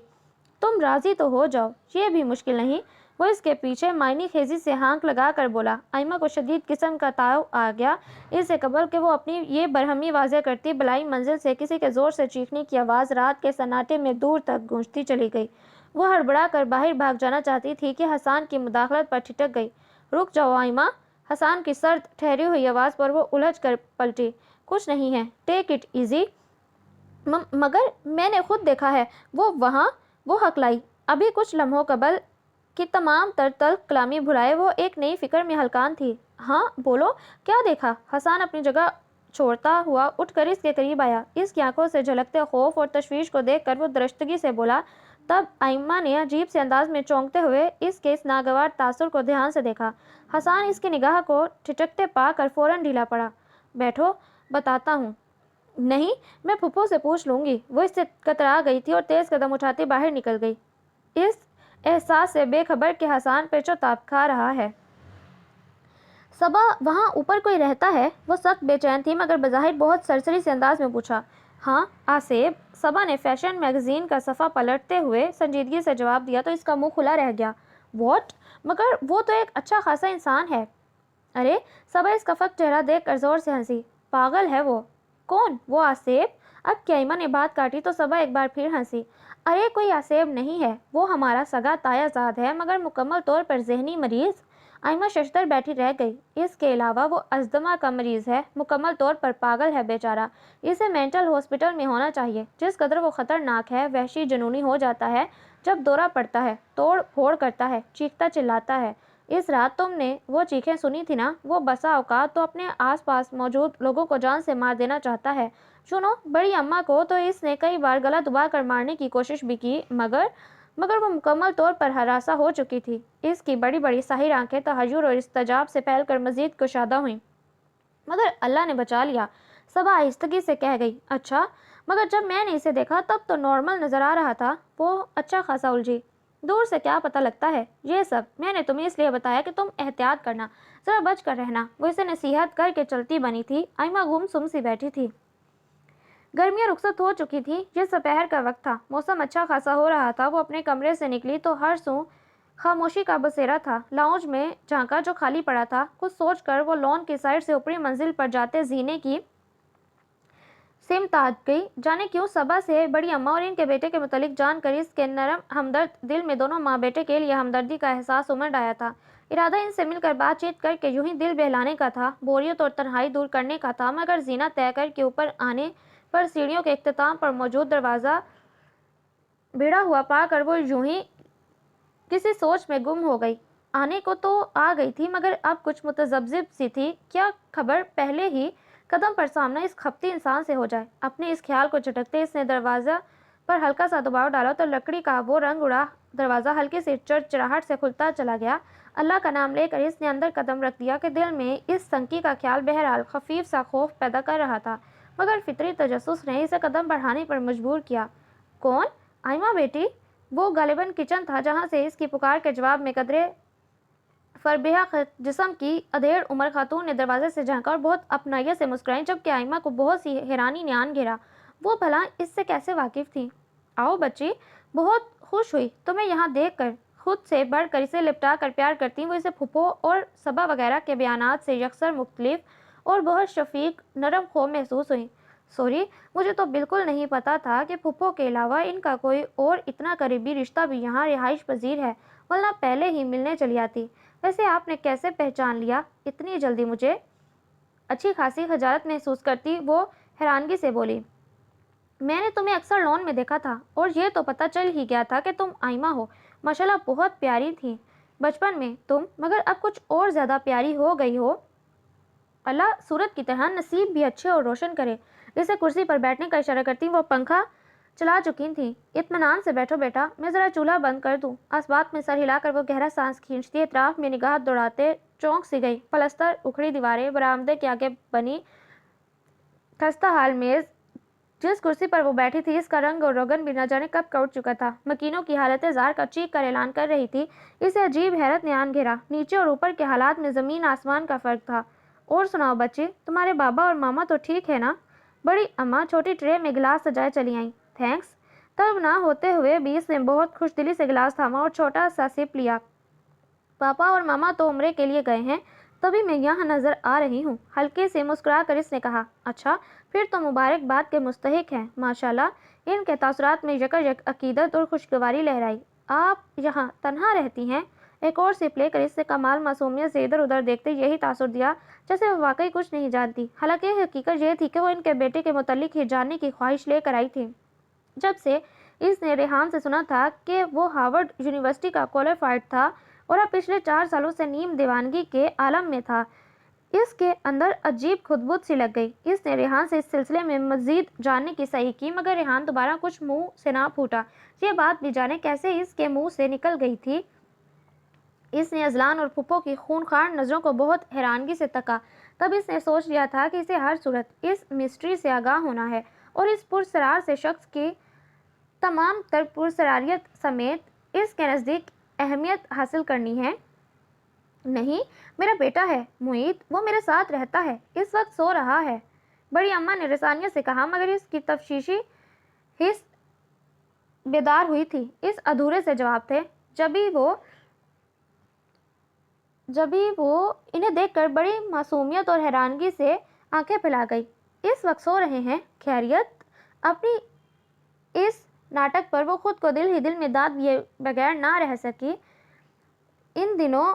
تم راضی تو ہو جاؤ، یہ بھی مشکل نہیں۔ وہ اس کے پیچھے معنی خیزی سے ہانک لگا کر بولا۔ آئمہ کو شدید قسم کا تاؤ آ گیا۔ اس سے قبل کہ وہ اپنی یہ برہمی واضح کرتی، بلائی منزل سے کسی کے زور سے چیخنے کی آواز رات کے سناٹے میں دور تک گونجتی چلی گئی۔ وہ ہڑبڑا کر باہر بھاگ جانا چاہتی تھی کہ حسان کی مداخلت پر ٹھٹک گئی۔ رک جاؤ آئمہ، حسان کی سرد ٹھہری ہوئی آواز پر وہ الجھ کر پلٹی۔ کچھ نہیں ہے، ٹیک اٹ ایزی۔ مگر میں نے خود دیکھا ہے، وہ وہاں، وہ ہکلائی۔ ابھی کچھ لمحوں قبل کی تمام تر تلخ کلامی بھلائے وہ ایک نئی فکر میں ہلکان تھی۔ ہاں بولو، کیا دیکھا؟ حسان اپنی جگہ چھوڑتا ہوا اٹھ کر اس کے قریب آیا۔ اس کی آنکھوں سے جھلکتے خوف اور تشویش کو دیکھ کر وہ درشتگی سے بولا۔ تب آئمہ نے عجیب سے انداز میں چونکتے ہوئے اس کے اس ناگوار تاثر کو دھیان سے دیکھا۔ حسان اس کی نگاہ کو ٹھٹکتے پا کر فوراً ڈھیلا پڑا۔ بیٹھو، بتاتا ہوں۔ نہیں، میں پھپھو سے پوچھ لوں گی۔ وہ اس سے کترا گئی تھی اور تیز قدم اٹھاتی باہر نکل گئی، اس احساس سے بے خبر کہ حسان پیچ و تاب کھا رہا ہے۔ صبا وہاں اوپر کوئی رہتا ہے؟ وہ سخت بے چین تھی مگر بظاہر بہت سرسری سے انداز میں پوچھا۔ ہاں، آصف۔ صبا نے فیشن میگزین کا صفحہ پلٹتے ہوئے سنجیدگی سے جواب دیا تو اس کا منہ کھلا رہ گیا۔ واٹ؟ مگر وہ تو ایک اچھا خاصا انسان ہے۔ ارے، صبا اس کا فک چہرہ دیکھ کر زور سے ہنسی۔ پاگل ہے وہ۔ کون؟ وہ آصف؟ اب کہ آئمہ نے بات کاٹی تو صبا ایک بار پھر ہنسی۔ ارے کوئی آصف نہیں ہے، وہ ہمارا سگا تایا زاد ہے، مگر مکمل طور پر ذہنی مریض۔ آئمہ ششدر بیٹھی رہ گئی۔ اس کے علاوہ وہ ازدما کا مریض ہے، مکمل طور پر پاگل ہے بیچارہ، اسے مینٹل ہاسپٹل میں ہونا چاہیے۔ جس قدر وہ خطرناک ہے، وحشی جنونی ہو جاتا ہے جب دورہ پڑتا ہے، توڑ پھوڑ کرتا ہے، چیختا چلاتا ہے۔ اس رات تم نے وہ چیخیں سنی تھی نا؟ وہ بسا اوقات تو اپنے آس پاس موجود لوگوں کو جان سے مار دینا چاہتا ہے۔ سنو، بڑی اماں کو تو اس نے کئی بار گلا دبا کر مارنے کی کوشش بھی کی، مگر وہ مکمل طور پر ہراساں ہو چکی تھی۔ اس کی بڑی بڑی ساحر آنکھیں تحیر اور استعجاب سے پھیل کر مزید کشادہ ہوئیں۔ مگر اللہ نے بچا لیا، صبا آہستگی سے کہہ گئی۔ اچھا، مگر جب میں نے اسے دیکھا تب تو نارمل نظر آ رہا تھا۔ وہ اچھا خاصا الجھی۔ دور سے کیا پتہ لگتا ہے؟ یہ سب میں نے تمہیں اس لیے بتایا کہ تم احتیاط کرنا، ذرا بچ کر رہنا۔ وہ اسے نصیحت کر کے چلتی بنی تھی۔ آئمہ گم سم سی بیٹھی تھی۔ گرمیاں رخصت ہو چکی تھی، یہ دوپہر کا وقت تھا، موسم اچھا خاصا ہو رہا تھا۔ وہ اپنے کمرے سے نکلی تو ہر سو خاموشی کا بسیرا تھا۔ لاؤنج میں جھانکا جو خالی پڑا تھا، کچھ سوچ کر وہ لان کی سائڈ سے اوپری منزل پر جاتے زینے کی سمت آ گئی۔ جانے کیوں صبا سے بڑی اماں اور ان کے بیٹے کے متعلق جان کر اس کے نرم ہمدرد دل میں دونوں ماں بیٹے کے لیے ہمدردی کا احساس امڑ آیا تھا۔ ارادہ ان سے مل کر بات چیت کر کے یوں ہی دل بہلانے کا تھا، بوریت اور تنہائی دور کرنے کا تھا۔ مگر زینہ طے کر کے اوپر آنے پر سیڑھیوں کے اختتام پر موجود دروازہ بھیڑا ہوا پا کر وہ یوں ہی کسی سوچ میں گم ہو گئی۔ آنے کو تو آ گئی تھی، مگر اب کچھ متذبذب سی تھی، کیا خبر پہلے ہی قدم پر سامنا اس کھپتی انسان سے ہو جائے۔ اپنے اس خیال کو جھٹکتے اس نے دروازہ پر ہلکا سا دباؤ ڈالا تو لکڑی کا وہ رنگ اڑا دروازہ ہلکی سی چرچراہٹ سے کھلتا چلا گیا۔ اللہ کا نام لے کر اس نے اندر قدم رکھ دیا کہ دل میں اس سنکی کا خیال بہرحال خفیف سا خوف پیدا کر رہا تھا، مگر فطری تجسس نے اسے قدم بڑھانے پر مجبور کیا۔ کون؟ آئمہ بیٹی؟ وہ غالباً کچن تھا، جہاں سے اس کی پکار کے جواب میں قدرے فربیہ جسم کی ادھیڑ عمر خاتون نے دروازے سے جھانکا اور بہت اپنائیت سے مسکرائیں، جبکہ آئمہ کو بہت سی حیرانی نے آن گھیرا۔ وہ بھلا اس سے کیسے واقف تھی؟ آؤ بچی، بہت خوش ہوئی تمہیں یہاں دیکھ کر۔ خود سے بڑھ کر اسے لپٹا کر پیار کرتی وہ اسے پھپھو اور صبا وغیرہ کے بیانات سے یکسر مختلف اور بہت شفیق نرم خو محسوس ہوئی۔ سوری، مجھے تو بالکل نہیں پتا تھا کہ پھپھو کے علاوہ ان کا کوئی اور اتنا قریبی رشتہ بھی یہاں رہائش پذیر ہے، ورنہ پہلے ہی ملنے چلی آتی۔ ویسے آپ نے کیسے پہچان لیا اتنی جلدی مجھے؟ اچھی خاصی خجالت محسوس کرتی وہ حیرانگی سے بولی۔ میں نے تمہیں اکثر لان میں دیکھا تھا، اور یہ تو پتہ چل ہی گیا تھا کہ تم آئمہ ہو۔ ماشاءاللہ بہت پیاری تھی بچپن میں تم، مگر اب کچھ اور زیادہ پیاری ہو گئی ہو۔ اللہ صورت کی طرح نصیب بھی اچھے اور روشن کرے۔ اسے کرسی پر بیٹھنے کا اشارہ کرتی وہ پنکھا چلا چکی تھیں۔ اطمینان سے بیٹھو بیٹا، میں ذرا چولہا بند کر دوں۔ اسبات میں سر ہلا کر وہ گہرا سانس کھینچتی اطراف میں نگاہ دوڑاتے چونک سی گئی۔ پلستر، اکھڑی دیواریں، برآمدے کے آگے بنی خستہ حال میز، جس کرسی پر وہ بیٹھی تھی اس کا رنگ اور روغن بھی نہ جانے کب کا اٹھ چکا تھا، مکینوں کی حالت زار کا چیخ کر اعلان کر رہی تھی۔ اسے عجیب حیرت نے آن گھیرا۔ نیچے اور اوپر کے حالات میں زمین آسمان کا فرق تھا۔ اور سناؤ بچی، تمہارے بابا اور ماما تو ٹھیک ہے نا؟ بڑی اماں چھوٹی ٹرے میں گلاس سجائے چلی آئیں۔ تھینکس۔ طلب نہ ہوتے ہوئے بھی اس نے بہت خوش دلی سے گلاس تھاما اور چھوٹا سا سپ لیا۔ پاپا اور ماما تو عمرے کے لیے گئے ہیں، تبھی میں یہاں نظر آ رہی ہوں، ہلکے سے مسکرا کر اس نے کہا۔ اچھا، پھر تو مبارکباد کے مستحق ہیں۔ ماشاءاللہ۔ ان کے تاثرات میں یکایک عقیدت اور خوشگواری لہرائی۔ آپ یہاں تنہا رہتی ہیں؟ ایک اور سپ لے کر اس نے کمال معصومیت سے ادھر ادھر دیکھتے یہی تاثر دیا جیسے وہ واقعی کچھ نہیں جانتی۔ حالانکہ حقیقت یہ تھی کہ وہ ان کے بیٹے کے متعلق ہی جاننے کی خواہش لے کر آئی تھی۔ جب سے اس نے ریحان سے سنا تھا کہ وہ ہارورڈ یونیورسٹی کا کوالیفائڈ تھا اور اب پچھلے 4 سالوں سے نیم دیوانگی کے عالم میں تھا، اس کے اندر عجیب خطبط سی لگ گئی۔ اس نے ریحان سے اس سلسلے میں مزید جاننے کی صحیح کی، مگر ریحان دوبارہ کچھ منہ سے نہ پھوٹا۔ یہ بات بھی جانے کیسے اس کے منہ سے نکل گئی تھی۔ اس نے ازلان اور پھپھو کی خونخوار نظروں کو بہت حیرانگی سے تکا۔ تب اس نے سوچ لیا تھا کہ اسے ہر صورت اس مسٹری سے آگاہ ہونا ہے اور اس پرسرار سے شخص کی تمام تر پرسراریت سمیت اس کے نزدیک اہمیت حاصل کرنی ہے۔ نہیں، میرا بیٹا ہے معید، وہ میرے ساتھ رہتا ہے، اس وقت سو رہا ہے، بڑی اماں نے رسانیت سے کہا، مگر اس کی تفتیشی حس بیدار ہوئی تھی۔ اس ادھورے سے جواب تھے۔ جبھی وہ انہیں دیکھ کر بڑی معصومیت اور حیرانگی سے آنکھیں پھیلا گئی۔ اس وقت سو رہے ہیں؟ خیریت؟ اپنی اس ناٹک پر وہ خود کو دل ہی دل میں داد دیے بغیر نہ رہ سکی۔ ان دنوں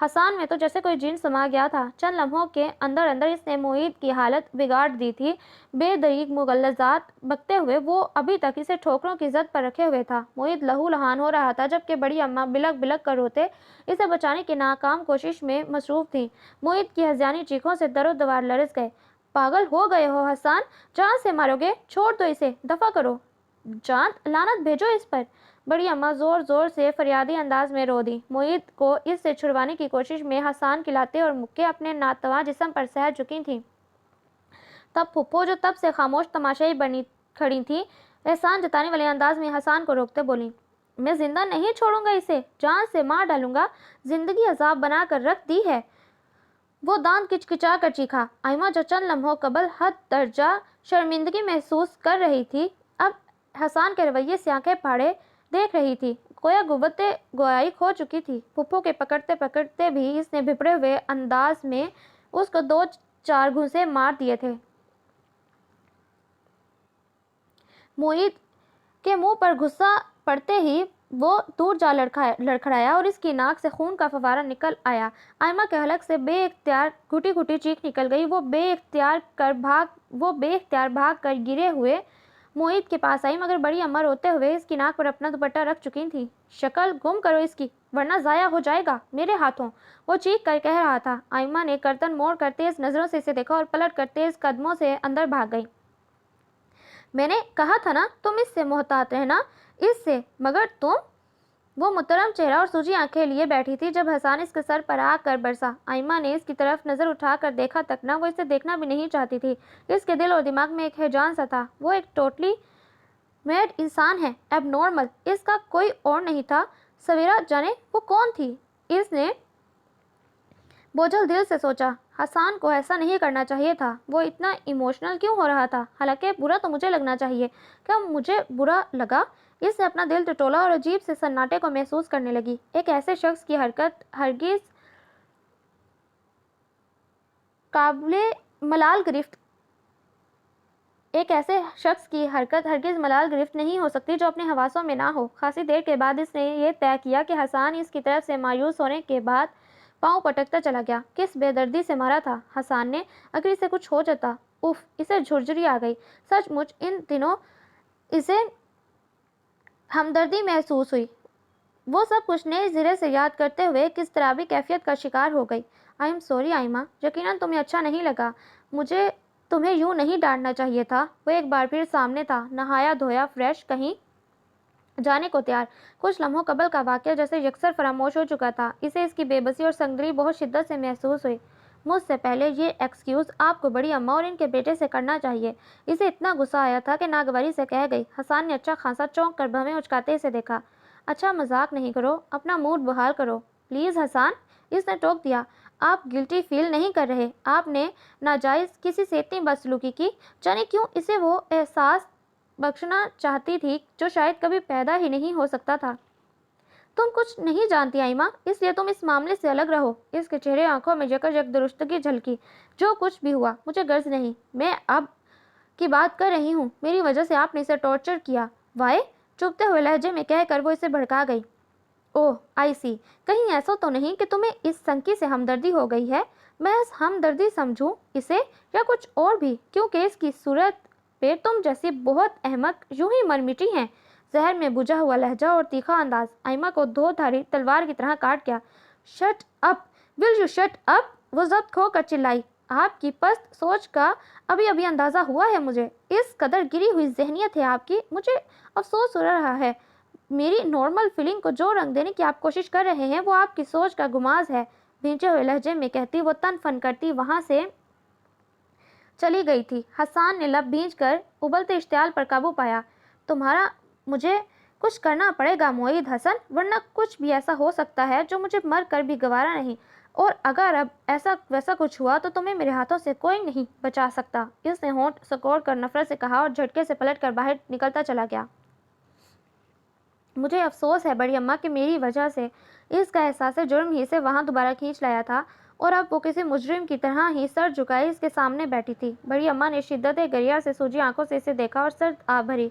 حسان میں تو جیسے کوئی جن سما گیا تھا۔ چند لمحوں کے اندر اندر اس نے معید کی حالت بگاڑ دی تھی۔ بے دریغ مغلظات بکتے ہوئے وہ ابھی تک اسے ٹھوکروں کی زد پر رکھے ہوئے تھا۔ معید لہو لہان ہو رہا تھا، جبکہ بڑی اماں بلک بلک کر روتے اسے بچانے کی ناکام کوشش میں مصروف تھیں۔ معید کی ہذیانی چیخوں سے در و دیوار لرز گئے۔ پاگل ہو گئے ہو حسان؟ جان سے مارو گے؟ چھوڑ دو اسے، دفع کرو۔ جان لعنت بھیجو اس پر۔ بڑی اماں زور زور سے فریادی انداز میں رو دی۔ معید کو اس سے چھڑوانے کی کوشش میں حسان کی لاتیں اور مکے اپنے ناتواں جسم پر سہہ چکی تھیں۔ تب پھپھو، جو تب سے خاموش تماشائی بنی کھڑی تھی، احسان جتانے والے انداز میں حسان کو روکتے بولی، میں زندہ نہیں چھوڑوں گا اسے، جان سے مار ڈالوں گا، زندگی عذاب بنا کر رکھ دی ہے۔ وہ دانت کچکچا کر چیخا۔ آئمہ، جو چند لمحوں قبل حد درجہ شرمندگی محسوس کر رہی تھی، اب حسان کے رویے سے آنکھیں پھاڑے دیکھ رہی تھی، گویا قوت گویائی کھو چکی تھی۔ پھپھو کے پکڑتے پکڑتے بھی اس نے بھپڑے ہوئے انداز میں اس کو 2-4 گھونسے مار دیے تھے۔ معید کے منہ پر غصہ پڑتے ہی وہ دور جا لڑکھڑایا اور اس کی ناک سے خون کا فوارہ نکل آیا۔ آئمہ کے حلق سے بے اختیار گھٹی گھٹی چیخ نکل گئی۔ وہ بے اختیار بھاگ کر گرے ہوئے معید کے پاس آئی، مگر بڑی اماں روتے ہوئے اس کی ناک پر اپنا دوپٹہ رکھ چکی تھیں۔ شکل گم کرو اس کی، ورنہ ضائع ہو جائے گا میرے ہاتھوں، وہ چیخ کر کہہ رہا تھا۔ آئمہ نے گردن موڑ کر تیز نظروں سے اسے دیکھا اور پلٹ کر تیز قدموں سے اندر بھاگ گئی۔ میں نے کہا تھا نا تم اس سے محتاط رہنا، اس سے، مگر تم؟ وہ محترم چہرہ اور سوجی آنکھیں لیے بیٹھی تھی جب حسان اس کے سر پر آ کر برسا۔ آئمہ نے اس کی طرف نظر اٹھا کر دیکھا تک نہ، وہ اسے دیکھنا بھی نہیں چاہتی تھی۔ اس کے دل اور دماغ میں ایک ہیجان سا تھا۔ وہ ایک ٹوٹلی میڈ انسان ہے، ایب نارمل، اس کا کوئی اور نہیں تھا۔ سویرا جانے وہ کون تھی؟ اس نے بوجھل دل سے سوچا۔ حسان کو ایسا نہیں کرنا چاہیے تھا۔ وہ اتنا ایموشنل کیوں ہو رہا تھا؟ حالانکہ برا تو مجھے لگنا چاہیے۔ کیا مجھے برا لگا؟ اس نے اپنا دل ٹٹولا اور عجیب سے سناٹے کو محسوس کرنے لگی۔ ایک ایسے شخص کی حرکت ہرگز ملال گرفت نہیں ہو سکتی جو اپنے حواسوں میں نہ ہو۔ خاصی دیر کے بعد اس نے یہ طے کیا کہ حسان اس کی طرف سے مایوس ہونے کے بعد پاؤں پٹکتا چلا گیا۔ کس بے دردی سے مارا تھا حسان نے، اگر اسے کچھ ہو جاتا۔ اف، اسے جھرجھری آ گئی۔ سچ مچ ان دنوں اسے ہمدردی محسوس ہوئی۔ وہ سب کچھ نئے سرے سے یاد کرتے ہوئے کس طرح کیفیت کا شکار ہو گئی۔ آئی ایم سوری آئمہ، یقیناً تمہیں اچھا نہیں لگا، مجھے تمہیں یوں نہیں ڈانٹنا چاہیے تھا۔ وہ ایک بار پھر سامنے تھا، نہایا دھویا، فریش، کہیں جانے کو تیار۔ کچھ لمحوں قبل کا واقعہ جیسے یکسر فراموش ہو چکا تھا۔ اسے اس کی بے بسی اور سنگدلی بہت شدت سے محسوس ہوئی۔ مجھ سے پہلے یہ ایکسکیوز آپ کو بڑی اماں اور ان کے بیٹے سے کرنا چاہیے۔ اسے اتنا غصہ آیا تھا کہ ناگواری سے کہہ گئی۔ حسان نے اچھا خاصا چونک کر بھویں اچکاتے اسے دیکھا۔ اچھا مذاق نہیں کرو، اپنا موڈ بحال کرو پلیز حسان، اس نے ٹوک دیا۔ آپ گلٹی فیل نہیں کر رہے؟ آپ نے ناجائز کسی سے اتنی بدسلوکی کی؟ جانے کیوں اسے وہ احساس بخشنا چاہتی تھی جو شاید کبھی پیدا ہی نہیں ہو سکتا تھا۔ تم کچھ نہیں جانتی آئمہ، اس لیے تم اس معاملے سے الگ رہو۔ اس کے چہرے آنکھوں میں یک درستگی جھلکی۔ جو کچھ بھی ہوا مجھے غرض نہیں، میں اب کی بات کر رہی ہوں۔ میری وجہ سے آپ نے اسے ٹارچر کیا۔ وائے؟ چبھتے ہوئے لہجے میں کہہ کر وہ اسے بھڑکا گئی۔ اوہ آئی سی، کہیں ایسا تو نہیں کہ تمہیں اس سنکی سے ہمدردی ہو گئی ہے؟ محض ہمدردی سمجھوں اسے یا کچھ اور بھی؟ کیونکہ اس کی صورت پہ تم جیسی بہت احمق یوں ہی مر مٹی ہیں۔ زہر میں بجھا ہوا لہجہ اور تیکھا انداز آئمہ کو دو دھاری تلوار کی طرح کاٹ گیا۔ Shut up, will you shut up, وہ ضبط کھو کر چلائی۔ آپ کی پست سوچ کا ابھی اندازہ ہوا ہے مجھے۔ اس قدر گری ہوئی ذہنیت ہے آپ کی، مجھے افسوس ہو رہا ہے۔ میری نارمل فیلنگ کو جو رنگ دینے کی آپ کوشش کر رہے ہیں وہ آپ کی سوچ کا گماز ہے۔ بھینچے ہوئے لہجے میں کہتی وہ تن فن کرتی وہاں سے چلی گئی تھی۔ حسان نے لب بھینچ کر ابلتے اشتعال پر قابو پایا۔ تمہارا مجھے کچھ کرنا پڑے گا معید حسن، ورنہ کچھ بھی ایسا ہو سکتا ہے جو مجھے مر کر بھی گوارا نہیں، اور اگر اب ایسا ویسا کچھ ہوا تو تمہیں میرے ہاتھوں سے کوئی نہیں بچا سکتا۔ اس نے ہونٹ سکوڑ کر نفرت سے کہا اور جھٹکے سے پلٹ کر باہر نکلتا چلا گیا۔ مجھے افسوس ہے بڑی اماں کہ میری وجہ سے اس کا احساس جرم ہی سے وہاں دوبارہ کھینچ لایا تھا، اور اب وہ کسی مجرم کی طرح ہی سر جھکائے اس کے سامنے بیٹھی تھی۔ بڑی اماں نے شدت گریہ سے سوجی آنکھوں سے اسے دیکھا اور سرد آہ بھری۔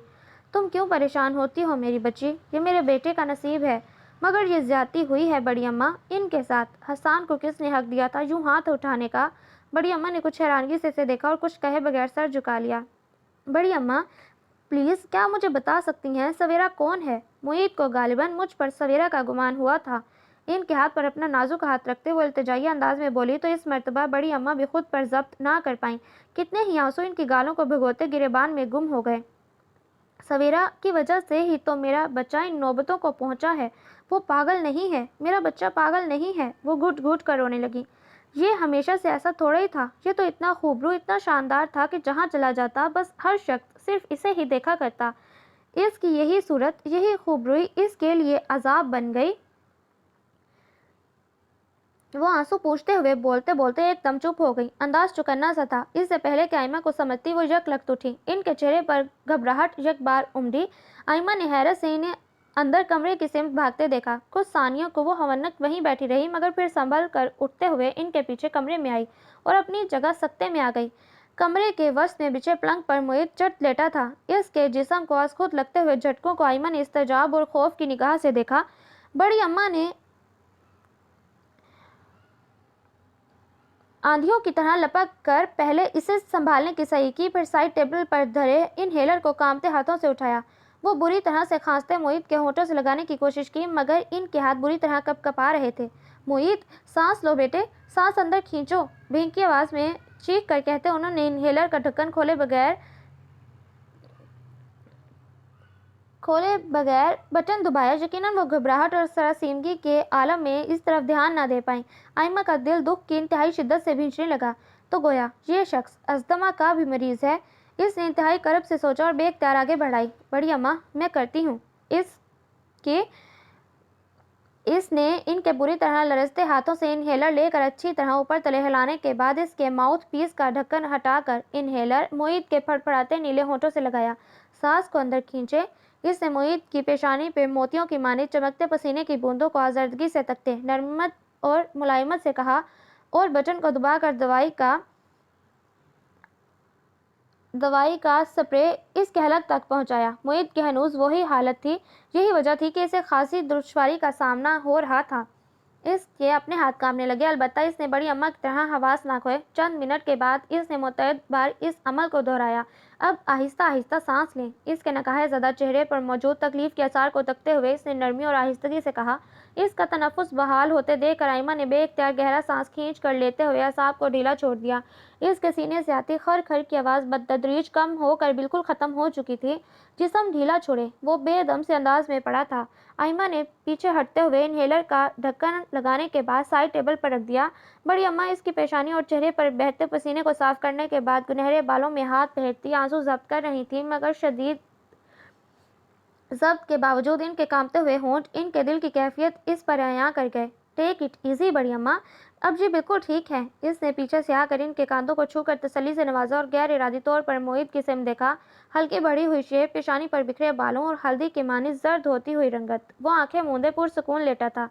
تم کیوں پریشان ہوتی ہو میری بچی؟ یہ میرے بیٹے کا نصیب ہے، مگر یہ زیادتی ہوئی ہے بڑی اماں ان کے ساتھ۔ حسان کو کس نے حق دیا تھا یوں ہاتھ اٹھانے کا؟ بڑی اماں نے کچھ حیرانگی سے اسے دیکھا اور کچھ کہے بغیر سر جھکا لیا۔ بڑی اماں پلیز کیا مجھے بتا سکتی ہیں سویرا کون ہے؟ معید کو غالباً مجھ پر سویرا کا گمان ہوا تھا۔ ان کے ہاتھ پر اپنا نازک ہاتھ رکھتے ہوئے التجائی انداز میں بولی تو اس مرتبہ بڑی اماں بھی خود پر ضبط نہ کر پائیں۔ کتنے ہی آنسو ان کی گالوں کو بھگوتے گریبان میں گم ہو گئے۔ سویرا کی وجہ سے ہی تو میرا بچہ ان نوبتوں کو پہنچا ہے۔ وہ پاگل نہیں ہے، میرا بچہ پاگل نہیں ہے۔ وہ گھٹ گھٹ کر رونے لگی۔ یہ ہمیشہ سے ایسا تھوڑا ہی تھا۔ یہ تو اتنا خوبرو، اتنا شاندار تھا کہ جہاں چلا جاتا بس ہر شخص صرف اسے ہی دیکھا کرتا۔ اس کی یہی صورت، یہی خوبروئی اس کے لیے عذاب بن گئی۔ وہ آنسو پوچھتے ہوئے بولتے بولتے ایک دم چپ ہو گئی۔ انداز چکنا سا تھا۔ اس سے پہلے کہ آئمہ کو سمجھتی وہ یک لخت اٹھی۔ ان کے چہرے پر گھبراہٹ یک بار امڑی۔ آئمہ نے حیرت سے انہیں اندر کمرے کی سمت بھاگتے دیکھا۔ کچھ ثانیوں کو وہ حونک وہیں بیٹھی رہی مگر پھر سنبھل کر اٹھتے ہوئے ان کے پیچھے کمرے میں آئی اور اپنی جگہ سکتے میں آ گئی۔ کمرے کے وسط میں بچھے پلنگ پر معید چٹ لیٹا تھا۔ اس کے جسم کو از خود لگتے ہوئے جھٹکوں کو آئمہ نے استعجاب اور خوف کی نگاہ سے دیکھا۔ بڑی اماں نے آندھیوں کی طرح لپک کر پہلے اسے سنبھالنے کی صحیح کی، پھر سائڈ ٹیبل پر دھرے انہیلر کو کانپتے ہاتھوں سے اٹھایا۔ وہ بری طرح سے کھانستے معید کے ہونٹوں سے لگانے کی کوشش کی مگر ان کے ہاتھ بری طرح کپ کپا رہے تھے۔ معید سانس لو بیٹے، سانس اندر کھینچو، بھینکی آواز میں چیخ کر کہتے انہوں نے انہیلر کا ڈھکن کھولے بغیر بٹن دبایا۔ یقیناً وہ گھبراہٹ اور سراسیمگی کے عالم میں اس طرف دھیان نہ دے پائیں۔ آئمہ کا دل دکھ کی انتہائی شدت سے بھینچنے لگا۔ تو گویا یہ شخص استھما کا بھی مریض ہے۔ اس نے انتہائی کرب سے سوچا اور بے اختیار آگے بڑھائی۔ بڑی اماں میں کرتی ہوں اس نے ان کے بری طرح لرزتے ہاتھوں سے انہیلر لے کر اچھی طرح اوپر تلے ہلانے کے بعد اس کے ماؤتھ پیس کا ڈھکن ہٹا کر انہیلر معید کے پھڑپڑاتے نیلے ہونٹوں سے لگایا۔ سانس کو اندر کھینچے۔ اس نے معید کی پیشانی پہ موتیوں کی مانند چمکتے پسینے کی بوندوں کو آزردگی سے تکتے نرمت اور ملائمت سے کہا اور بٹن کو دبا کر دوائی کا سپرے اس کے حلق تک پہنچایا۔ معید کی ہنوز وہی حالت تھی۔ یہی وجہ تھی کہ اسے خاصی دشواری کا سامنا ہو رہا تھا۔ اس کے اپنے ہاتھ کانپنے لگے، البتہ اس نے بڑی اماں کی طرح حواس نہ کھوئے۔ چند منٹ کے بعد اس نے متعدد بار اس عمل کو دہرایا۔ اب آہستہ آہستہ سانس لیں۔ اس کے نکاح زدہ چہرے پر موجود تکلیف کے آثار کو تکتے ہوئے اس نے نرمی اور آہستگی سے کہا۔ اس کا تنفس بحال ہوتے دیکھ کر آئمہ نے بے اختیار گہرا سانس کھینچ کر لیتے ہوئے اعصاب کو ڈھیلا چھوڑ دیا۔ اس کے سینے سے آتی خر خر کی آواز بتدریج کم ہو کر بالکل ختم ہو چکی تھی۔ جسم ڈھیلا چھوڑے، وہ بے دم سے انداز میں پڑا تھا۔ آئمہ نے پیچھے ہٹتے ہوئے انہیلر کا ڈھکن لگانے کے بعد سائڈ ٹیبل پر رکھ دیا۔ بڑی اماں اس کی پیشانی اور چہرے پر بہتے پسینے کو صاف کرنے کے بعد گنہرے بالوں میں ہاتھ پھیرتی آنسو ضبط کر رہی تھیں مگر شدید ضبط کے باوجود ان کے کانپتے ہوئے ہونٹ ان کے دل کی کیفیت اس پر عیاں کر گئے۔ ٹیک اٹ ایزی بڑی اماں، اب یہ بالکل ٹھیک ہے۔ اس نے پیچھے سے آ کر ان کے کاندھوں کو چھو کر تسلی سے نوازا اور غیر ارادی طور پر معید کی سمت دیکھا۔ ہلکی بڑھی ہوئی شیپ، پیشانی پر بکھرے بالوں اور ہلدی کی مانند زرد ہوتی ہوئی رنگت۔ وہ آنکھیں موندے پرسکون لیٹا تھا۔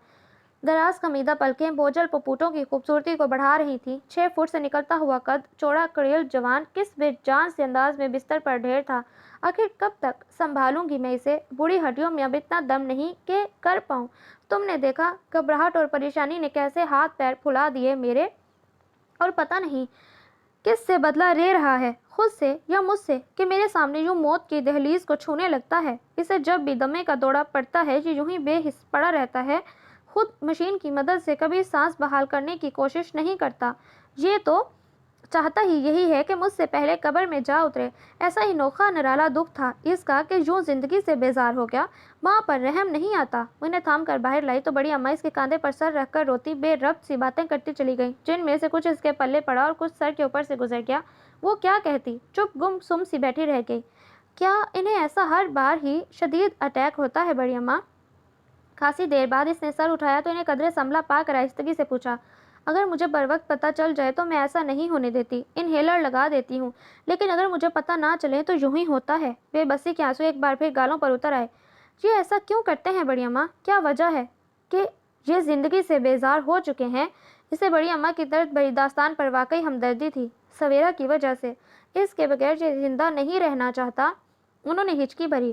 دراز خمیدہ پلکیں بوجھل پپوٹوں کی خوبصورتی کو بڑھا رہی تھیں۔ 6 فٹ سے نکلتا ہوا قد، چوڑا کڑیل جوان کس بے جان سے انداز میں بستر پر ڈھیر تھا۔ آخر کب تک سنبھالوں گی میں اسے؟ بوڑھی ہڈیوں میں اب اتنا دم نہیں کہ کر پاؤں۔ تم نے دیکھا گھبراہٹ اور پریشانی نے کیسے ہاتھ پیر پھلا دیے میرے، اور پتہ نہیں کس سے بدلہ لے رہا ہے، خود سے یا مجھ سے، کہ میرے سامنے یوں موت کی دہلیز کو چھونے لگتا ہے۔ اسے جب بھی دمے کا دورہ پڑتا ہے یہ یوں ہی بے حس پڑا رہتا ہے، خود مشین کی مدد سے کبھی سانس بحال کرنے کی کوشش نہیں کرتا۔ یہ تو چاہتا ہی یہی ہے کہ مجھ سے پہلے قبر میں جا اترے۔ ایسا ہی نوخا نرالا دکھ تھا اس کا کہ یوں زندگی سے بیزار ہو گیا۔ ماں پر رحم نہیں آتا۔ وہ انہیں تھام کر باہر لائی تو بڑی اماں اس کے کاندھے پر سر رکھ کر روتی بے ربط سی باتیں کرتی چلی گئیں جن میں سے کچھ اس کے پلے پڑا اور کچھ سر کے اوپر سے گزر گیا۔ وہ کیا کہتی، چپ گم سم سی بیٹھی رہ گئی۔ کیا انہیں ایسا ہر بار ہی شدید اٹیک ہوتا ہے بڑی اماں؟ خاصی دیر بعد اس نے سر اٹھایا تو انہیں قدرے سنبھلا پا کر آہستگی سے پوچھا۔ اگر مجھے بروقت پتہ چل جائے تو میں ایسا نہیں ہونے دیتی، انہیلر لگا دیتی ہوں، لیکن اگر مجھے پتہ نہ چلے تو یوں ہی ہوتا ہے۔ بے بسی کے آنسو ایک بار پھر گالوں پر اتر آئے۔ یہ ایسا کیوں کرتے ہیں بڑی اماں؟ کیا وجہ ہے کہ یہ زندگی سے بیزار ہو چکے ہیں؟ اسے بڑی اماں کی درد بھری داستان پر واقعی ہمدردی تھی۔ سویرا کی وجہ سے، اس کے بغیر یہ زندہ نہیں رہنا چاہتا۔ انہوں نے ہچکی بھری،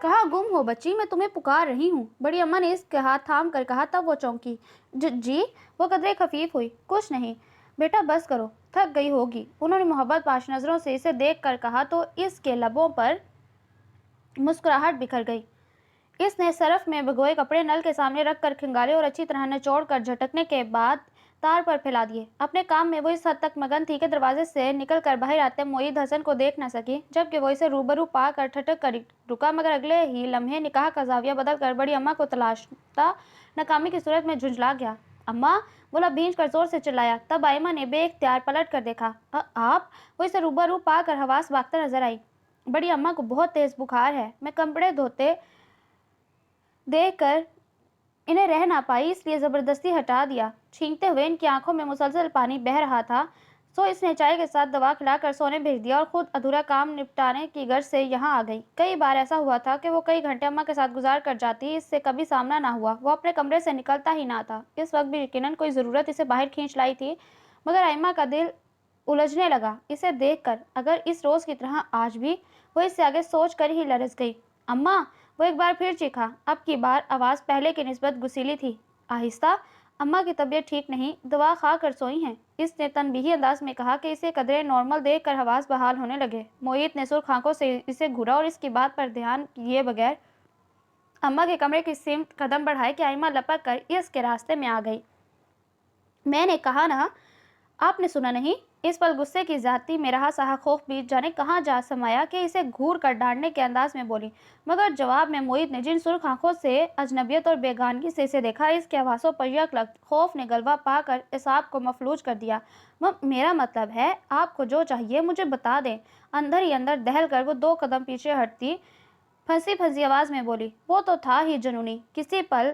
کہاں گم ہو بچی؟ میں تمہیں پکار رہی ہوں، بڑی اماں نے اس کے ہاتھ تھام کر کہا۔ تب وہ چونکی۔ جی؟ وہ قدرے خفیف ہوئی۔ کچھ نہیں بیٹا، بس کرو، تھک گئی ہوگی، انہوں نے محبت پاش نظروں سے اسے دیکھ کر کہا تو اس کے لبوں پر مسکراہٹ بکھر گئی۔ اس نے سرف میں بھگوئے کپڑے نل کے سامنے رکھ کر کھنگالے اور اچھی طرح نچوڑ کر جھٹکنے کے بعد تار پر پھیلا دیے۔ اپنے کام میں وہ اس حد تک مگن تھی کہ دروازے سے نکل کر باہر آتے معید حسن کو دیکھ نہ سکی، جبکہ وہ اسے روبرو پا کر ٹھٹک کر رکا، مگر اگلے ہی لمحے نگاہ کا زاویہ بدل کر بڑی اماں کو تلاشتا ناکامی کی صورت میں جھنجھلا گیا۔ اماں! وہ لب بھینچ کر زور سے چلایا۔ تب آئمہ نے بے اختیار پلٹ کر دیکھا۔ آپ؟ وہ اسے روبرو پا کر حواس باختہ نظر آئی۔ بڑی اماں کو بہت تیز بخار ہے، میں کپڑے دھوتے دیکھ کر انہیں رہ نہ پائی، اس لیے زبردستی ہٹا دیا۔ چھینکتے ہوئے ان کی آنکھوں میں مسلسل پانی بہہ رہا تھا، سو اس نے چائے کے ساتھ دوا کھلا کر سونے بھیج دیا اور خود ادھورا کام نپٹانے کی غرض سے یہاں آ گئی۔ کئی بار ایسا ہوا تھا کہ وہ کئی گھنٹے اماں کے ساتھ گزار کر جاتی، اس سے کبھی سامنا نہ ہوا، وہ اپنے کمرے سے نکلتا ہی نہ تھا۔ اس وقت بھی یقیناً کوئی ضرورت اسے باہر کھینچ لائی تھی، مگر آئمہ کا دل الجھنے لگا اسے دیکھ کر۔ اگر اس روز کی طرح آج بھی؟ وہ اس سے آگے سوچ کر ہی لرز گئی۔ اماں! وہ ایک بار پھر چیخا، اب کی بار آواز پہلے کی نسبت گسیلی تھی۔ آہستہ۔ اماں کی طبیعت ٹھیک نہیں، دوا کھا کر سوئی ہیں، اس نے تنبیہی انداز میں کہا کہ اسے قدرے نارمل دیکھ کر حواس بحال ہونے لگے۔ معید نے سرخ آنکھوں سے اسے گھورا اور اس کی بات پر دھیان کیے بغیر اماں کے کمرے کی سمت قدم بڑھائے کہ آئمہ لپک کر اس کے راستے میں آ گئی۔ میں نے کہا نا! آپ نے سنا نہیں؟ اس پل غصے کی زیادتی میں رہا سہا خوف بھی جانے کہاں جا سمایا کہ اسے گھور کر ڈانٹنے کے انداز میں بولی، مگر جواب میں معید نے جن سرخ آنکھوں سے اجنبیت اور بیگانگی سے اسے دیکھا، اس کے حواسوں پر یک لخت خوف نے غلبہ پا کر اعصاب کو مفلوج کر دیا۔ میرا مطلب ہے، آپ کو جو چاہیے مجھے بتا دیں۔ اندر ہی اندر دہل کر وہ 2 قدم پیچھے ہٹتی پھنسی پھنسی آواز میں بولی، وہ تو تھا ہی جنونی، کسی پل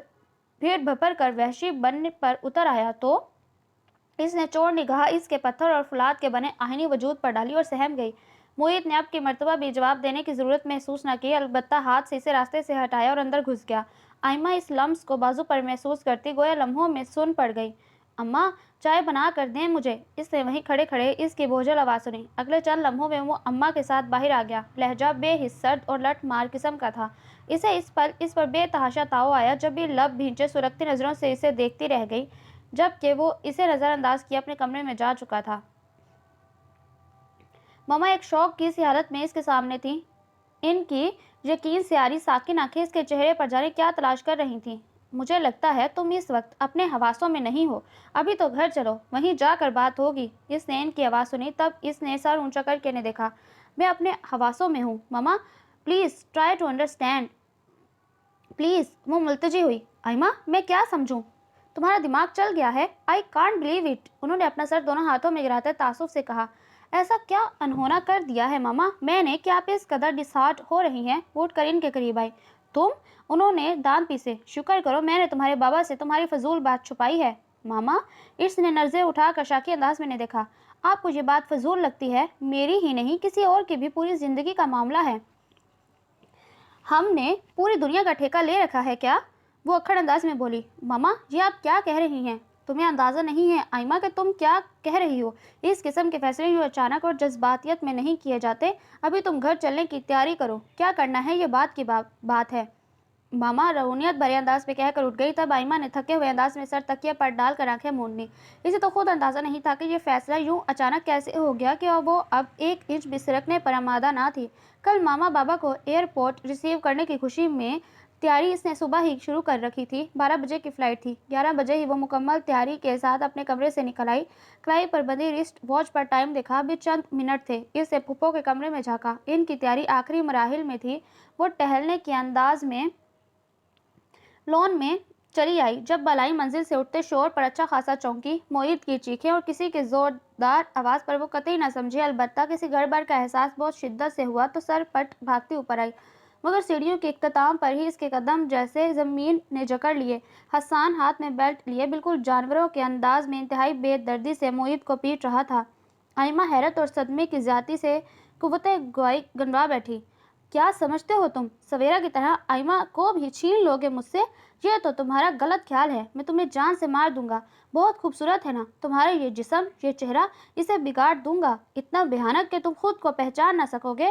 بھیڑ بھپر کر وحشی بن پر اتر آیا تو۔ اس نے چور نگاہ اس کے پتھر اور فولاد کے بنے آہنی وجود پر ڈالی اور سہم گئی۔ معید نے اب کی مرتبہ بھی جواب دینے کی ضرورت محسوس نہ کی، البتہ ہاتھ سے اسے راستے سے ہٹایا اور اندر گھس گیا۔ آئمہ اس لمس کو بازو پر محسوس کرتی گویا لمحوں میں سن پڑ گئی۔ اماں! چائے بنا کر دیں مجھے؟ اس نے وہیں کھڑے کھڑے اس کی بوجھل آواز سنی۔ اگلے چند لمحوں میں وہ اماں کے ساتھ باہر آ گیا، لہجہ بے حس سرد اور لٹ مار قسم کا تھا۔ اسے اس پل اس پر بے تحاشا تاؤ آیا جب یہ لب بھینچے سلگتی نظروں سے اسے دیکھتی رہ گئی، جبکہ وہ اسے نظر انداز کیے اپنے کمرے میں جا چکا تھا۔ مما ایک شوق کی سی حالت میں اس کے سامنے تھیں، ان کی یقین سے آری ساکن آنکھیں اس کے چہرے پر جانے کیا تلاش کر رہی تھیں۔ مجھے لگتا ہے تم اس وقت اپنے حواسوں میں نہیں ہو، ابھی تو گھر چلو، وہیں جا کر بات ہوگی۔ اس نے ان کی آواز سنی، تب اس نے سر اونچا کر کے انہیں دیکھا۔ میں اپنے حواسوں میں ہوں مما، please try to understand, please. وہ ملتجی ہوئی۔ آئمہ! میں کیا سمجھوں؟ تمہارا دماغ چل گیا ہے؟ I can't believe it. انہوں نے اپنا سر دونوں ہاتھوں میں گراتے تعصب سے کہا۔ ایسا کیا انہونا کر دیا ہے ماما میں نے کہ آپ اس قدر ڈسہارٹ ہو رہی ہیں؟ اٹھ کر ان کے قریب آئی۔ تم؟ انہوں نے دانت پیسے۔ شکر کرو میں نے تمہارے بابا سے تمہاری فضول بات چھپائی ہے۔ ماما! اس نے نرزے اٹھا کر شاکی انداز میں نے دیکھا۔ آپ کو یہ بات فضول لگتی ہے؟ میری ہی نہیں، کسی اور کی بھی پوری زندگی کا معاملہ ہے۔ ہم نے پوری دنیا کا ٹھیکہ لے رکھا ہے کیا؟ وہ اکھڑ انداز میں بولی۔ ماما یہ آپ کیا کہہ رہی ہیں؟ تمہیں اندازہ نہیں ہے آئمہ کہ تم کیا کہہ رہی ہو؟ اس قسم کے فیصلے یوں اچانک اور جذباتیت میں نہیں کیے جاتے۔ ابھی تم گھر چلنے کی تیاری کرو، کیا کرنا ہے یہ بات کی بات ہے۔ ماما رعونیت بھرے انداز میں کہہ کر اٹھ گئی، تب آئمہ نے تھکے ہوئے انداز میں سر تکیے پر ڈال کر آنکھیں موند لیں۔ اسے تو خود اندازہ نہیں تھا کہ یہ فیصلہ یوں اچانک کیسے ہو گیا کہ وہ اب 1 انچ بھی سرکنے پر آمادہ نہ تھی۔ کل ماما بابا کو ایئرپورٹ ریسیو کرنے کی خوشی میں تیاری اس نے صبح ہی شروع کر رکھی تھی۔ 12 بجے کی فلائٹ تھی۔ 11 بجے ہی وہ مکمل تیاری کے ساتھ اپنے کمرے سے نکل آئی۔ کلائی پر بندھی رسٹ واچ پر ٹائم دیکھا، ابھی چند منٹ تھے۔ اس سے پھپھو کے کمرے میں جھانکا، ان کی تیاری آخری مراحل میں تھی۔ وہ ٹہلنے کے انداز میں لون میں چلی آئی، جب بالائی منزل سے اٹھتے شور پر اچھا خاصا چونکی۔ معید کی چیخیں اور کسی کے زوردار آواز پر وہ قطعی نہ سمجھی، البتہ کسی گڑبڑ کا احساس بہت شدت سے ہوا تو سر پٹ بھاگتی اوپر آئی، مگر سیڑھیوں کے اختتام پر ہی اس کے قدم جیسے زمین نے جکڑ لیے۔ حسان ہاتھ میں بیلٹ لیے بالکل جانوروں کے انداز میں انتہائی بے دردی سے معید کو پیٹ رہا تھا۔ آئمہ حیرت اور صدمے کی زیادتی سے قوت گوئی گنوا بیٹھی۔ کیا سمجھتے ہو تم؟ سویرا کی طرح آئمہ کو بھی چھین لوگے مجھ سے؟ یہ تو تمہارا غلط خیال ہے، میں تمہیں جان سے مار دوں گا۔ بہت خوبصورت ہے نا تمہارا یہ جسم، یہ چہرہ، اسے بگاڑ دوں گا اتنا بھیانک کہ تم خود کو پہچان نہ سکو گے۔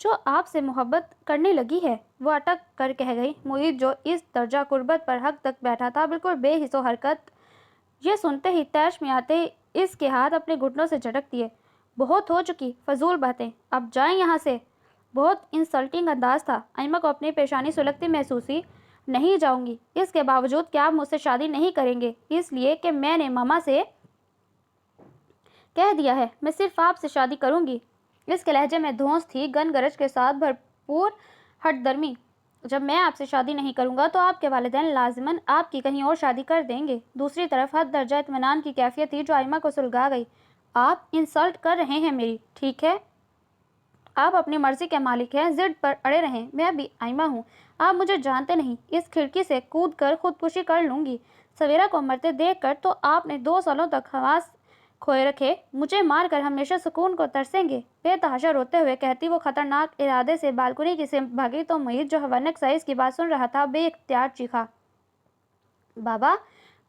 جو آپ سے محبت کرنے لگی ہے، وہ اٹک کر کہہ گئی۔ معید جو اس درجہ قربت پر حق تک بیٹھا تھا بالکل بے حس و حرکت، یہ سنتے ہی تیش میں آتے اس کے ہاتھ اپنے گھٹنوں سے جھٹک دیے۔ بہت ہو چکی فضول باتیں، اب جائیں یہاں سے۔ بہت انسلٹنگ انداز تھا۔ آئمہ کو اپنی پیشانی سلگتی محسوس ہوئی۔ نہیں جاؤں گی، اس کے باوجود کہ آپ مجھ سے شادی نہیں کریں گے، اس لیے کہ میں نے ماما سے کہہ دیا ہے میں صرف آپ سے شادی کروں گی۔ اس کے لہجے میں دھونس تھی، گن گرج کے ساتھ بھرپور ہٹ درمی۔ جب میں آپ سے شادی نہیں کروں گا تو آپ کے والدین لازماً آپ کی کہیں اور شادی کر دیں گے۔ دوسری طرف حد درجہ اطمینان کی کیفیت تھی جو آئمہ کو سلگا گئی۔ آپ انسلٹ کر رہے ہیں میری، ٹھیک ہے؟ آپ اپنی مرضی کے مالک ہیں، ضد پر اڑے رہیں۔ میں بھی آئمہ ہوں، آپ مجھے جانتے نہیں۔ اس کھڑکی سے کود کر خودکشی کر لوں گی۔ سویرا کو مرتے دیکھ کر تو آپ نے 2 سالوں تک حواس کھوئے رکھے، مجھے مار کر ہمیشہ سکون کو ترسیں گے۔ بے تحاشا روتے ہوئے کہتی وہ خطرناک ارادے سے بالکنی کی سمت بھاگی تو معید جو حیوانک سائز کی بات سن رہا تھا بے اختیار چیخا۔ بابا،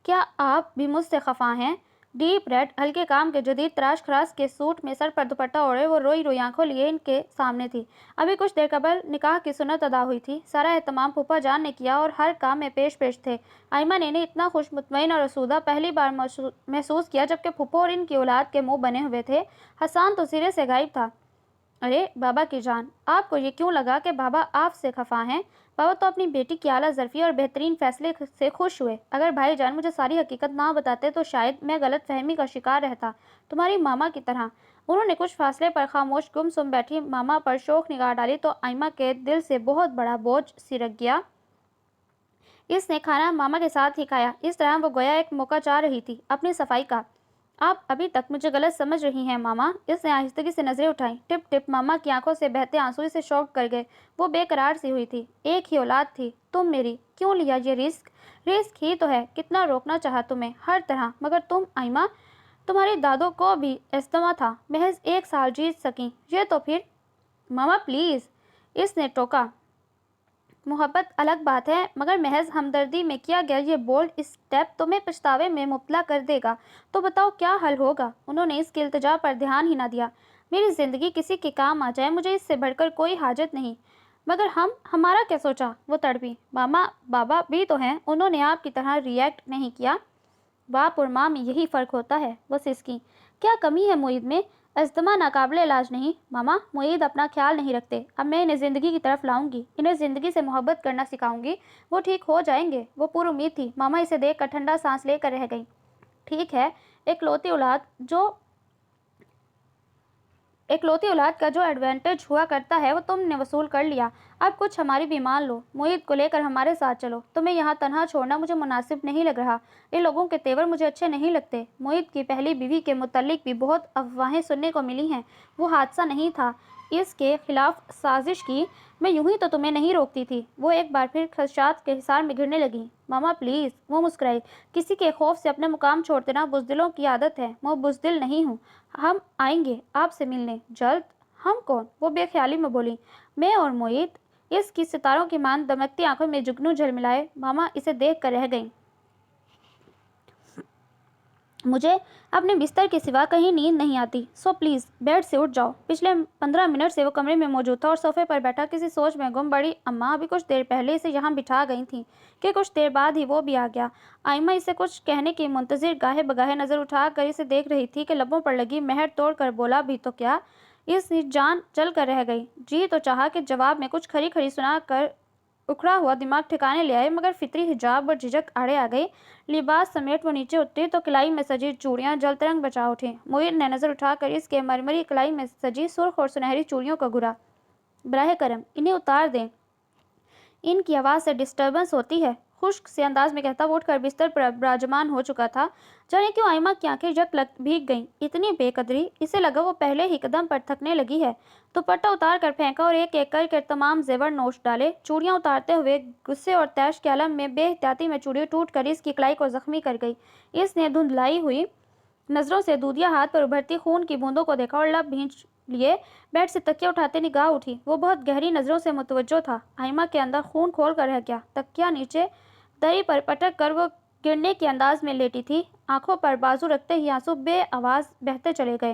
کیا آپ بھی مجھ سے خفا ہیں؟ ڈیپ ریڈ ہلکے کام کے جدید تراش خراش کے سوٹ میں سر پر دوپٹہ اوڑھے وہ روئی روئی آنکھوں لیے ان کے سامنے تھی۔ ابھی کچھ دیر قبل نکاح کی سنت ادا ہوئی تھی۔ سارا اہتمام پھوپھا جان نے کیا اور ہر کام میں پیش تھے۔ آئمہ نے انہیں اتنا خوش مطمئن اور آسودہ پہلی بار محسوس کیا جبکہ پھوپھو اور ان کی اولاد کے منہ بنے ہوئے تھے۔ حسان تو سرے سے غائب تھا۔ ارے بابا کی جان، آپ کو یہ کیوں لگا کہ بابا آپ سے خفا ہیں؟ بابا تو اپنی بیٹی کی اعلیٰ ظرفی اور بہترین فیصلے سے خوش ہوئے۔ اگر بھائی جان مجھے ساری حقیقت نہ بتاتے تو شاید میں غلط فہمی کا شکار رہتا، تمہاری ماما کی طرح۔ انہوں نے کچھ فاصلے پر خاموش گم سم بیٹھی ماما پر شوق نگاہ ڈالی تو آئمہ کے دل سے بہت بڑا بوجھ سرک گیا۔ اس نے کھانا ماما کے ساتھ ہی کھایا، اس طرح وہ گویا ایک موقع چاہ رہی تھی اپنی صفائی کا۔ آپ ابھی تک مجھے غلط سمجھ رہی ہیں ماما۔ اس نے آہستگی سے نظریں اٹھائیں۔ ٹپ ٹپ ماما کی آنکھوں سے بہتے آنسو اسے شوق کر گئے۔ وہ بے قرار سی ہوئی تھی۔ ایک ہی اولاد تھی تم میری، کیوں لیا یہ رسک؟ رسک ہی تو ہے، کتنا روکنا چاہا تمہیں ہر طرح، مگر تم آئمہ، تمہاری دادوں کو بھی استما تھا، محض 1 سال جیت سکیں، یہ تو پھر۔ ماما پلیز، اس نے ٹوکا۔ محبت الگ بات ہے، مگر محض ہمدردی میں کیا گیا یہ بولڈ اسٹیپ تمہیں پچھتاوے میں مبتلا کر دے گا، تو بتاؤ کیا حل ہوگا؟ انہوں نے اس کی التجا پر دھیان ہی نہ دیا۔ میری زندگی کسی کے کام آ جائے، مجھے اس سے بڑھ کر کوئی حاجت نہیں، مگر ہمارا کیا سوچا؟ وہ تڑپی۔ ماما بابا بھی تو ہیں، انہوں نے آپ کی طرح ری ایکٹ نہیں کیا۔ باپ اور ماں میں یہی فرق ہوتا ہے، وہ سسکی۔ کیا کمی ہے معید میں؟ استما ناقابل علاج نہیں ماما، معید اپنا خیال نہیں رکھتے، اب میں انہیں زندگی کی طرف لاؤں گی، انہیں زندگی سے محبت کرنا سکھاؤں گی، وہ ٹھیک ہو جائیں گے۔ وہ پر امید تھی۔ ماما اسے دیکھ کر ٹھنڈا سانس لے کر رہ گئی۔ ٹھیک ہے، اکلوتی اولاد کا جو ایڈوانٹیج ہوا کرتا ہے وہ تم نے وصول کر لیا، اب کچھ ہماری بھی مان لو۔ معید کو لے کر ہمارے ساتھ چلو، تمہیں یہاں تنہا چھوڑنا مجھے مناسب نہیں لگ رہا، ان لوگوں کے تیور مجھے اچھے نہیں لگتے۔ معید کی پہلی بیوی کے متعلق بھی بہت افواہیں سننے کو ملی ہیں، وہ حادثہ نہیں تھا، اس کے خلاف سازش کی، میں یوں ہی تو تمہیں نہیں روکتی تھی۔ وہ ایک بار پھر خدشات کے حصار میں گرنے لگیں۔ ماما پلیز، وہ مسکرائی۔ کسی کے خوف سے اپنے مقام چھوڑ دینا بزدلوں کی عادت ہے، میں بزدل نہیں ہوں، ہم آئیں گے آپ سے ملنے جلد۔ ہم کون؟ وہ بے خیالی میں بولی۔ میں اور معید۔ اس کی ستاروں کی مانند دمکتی آنکھوں میں جگنو جھلملائے۔ ماما اسے دیکھ کر رہ گئیں۔ مجھے اپنے بستر کے سوا کہیں نیند نہیں آتی، سو پلیز بیڈ سے اٹھ جاؤ۔ پچھلے 15 منٹ سے وہ کمرے میں موجود تھا اور صوفے پر بیٹھا کسی سوچ میں گم۔ بڑی اماں ابھی کچھ دیر پہلے اسے یہاں بٹھا گئی تھیں کہ کچھ دیر بعد ہی وہ بھی آ گیا۔ آئمہ اسے کچھ کہنے کی منتظر گاہے بگاہے نظر اٹھا کر اسے دیکھ رہی تھی کہ لبوں پر لگی مہر توڑ کر بولا بھی تو کیا؟ اس کی جان چل کر رہ گئی۔ جی تو چاہا کہ جواب میں کچھ کھری کھری سنا کر اکھڑا ہوا دماغ ٹھکانے لے آئے، مگر فطری حجاب اور جھجک آڑے آ گئی۔ لباس سمیٹ وہ نیچے اتری تو کلائی میں سجی چوڑیاں جل ترنگ بچا اٹھیں۔ معید نے نظر اٹھا کر اس کے مرمری کلائی میں سجی سرخ اور سنہری چوڑیوں کو گھورا۔ براہ کرم انہیں اتار دیں، ان کی آواز سے ڈسٹربنس ہوتی ہے، خشک سے انداز میں کہتا وہ اٹھ کر بستر پر براجمان ہو چکا تھا۔ جانے کیوں آئمہ کی آنکھیں یک لک بھیگ گئیں، اتنی بے قدری، اسے لگا وہ پہلے ہی قدم پر تھکنے لگی ہے۔ دوپٹہ اتار کر پھینکا اور ایک ایک کر تمام زیور نوچ ڈالے۔ چوڑیاں اتارتے ہوئے غصے اور طیش کے عالم میں بے احتیاطی میں چوڑی ٹوٹ کر اس کی کلائی کو زخمی کر گئی۔ اس نے دھندلائی ہوئی نظروں سے دودیا ہاتھ پر ابھرتی خون کی بوندوں کو دیکھا اور لب بھینچ لیے بیڈ سے تکیہ اٹھاتے نگاہ اٹھی۔ وہ بہت گہری نظروں سے متوجہ تھا۔ آئمہ کے اندر خون کھول کر رہ گیا۔ تکیہ نیچے دری پر پٹک کر وہ گرنے کے انداز میں لیٹی تھی، آنکھوں پر بازو رکھتے ہی آنسو بے آواز بہتے چلے گئے۔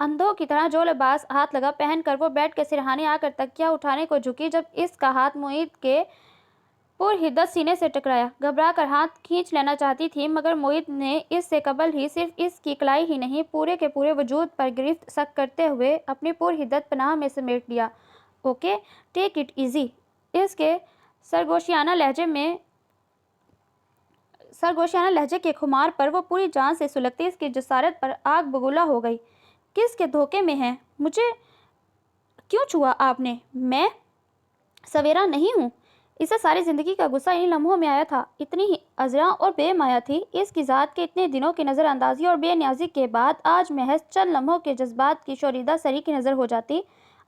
اندھوں کی طرح جو لباس ہاتھ لگا پہن کر وہ بیڈ کے سرہانے آ کر تکیہ اٹھانے کو جھکی جب اس کا ہاتھ معید کے پرحدت سینے سے ٹکرایا۔ گھبرا کر ہاتھ کھینچ لینا چاہتی تھی مگر معید نے اس سے قبل ہی صرف اس کی کلائی ہی نہیں پورے کے پورے وجود پر گرفت سخت کرتے ہوئے اپنی پرحدت پناہ میں سمیٹ لیا۔ Okay, take it easy. اس کے سرگوشیانہ لہجے کے خمار پر وہ پوری جان سے سلگتی اس کی جسارت پر آگ بگولا ہو گئی۔ کس کے دھوکے میں ہیں؟ مجھے کیوں چھوا آپ نے؟ میں سویرا نہیں ہوں۔ اسے ساری زندگی کا غصہ انہی لمحوں میں آیا تھا۔ اتنی ہی ازراں اور بے مایا تھی اس کی ذات کے اتنے دنوں کی نظر اندازی اور بے نیازی کے بعد آج محض چند لمحوں کے جذبات کی شوریدہ سری کی نظر ہو جاتی۔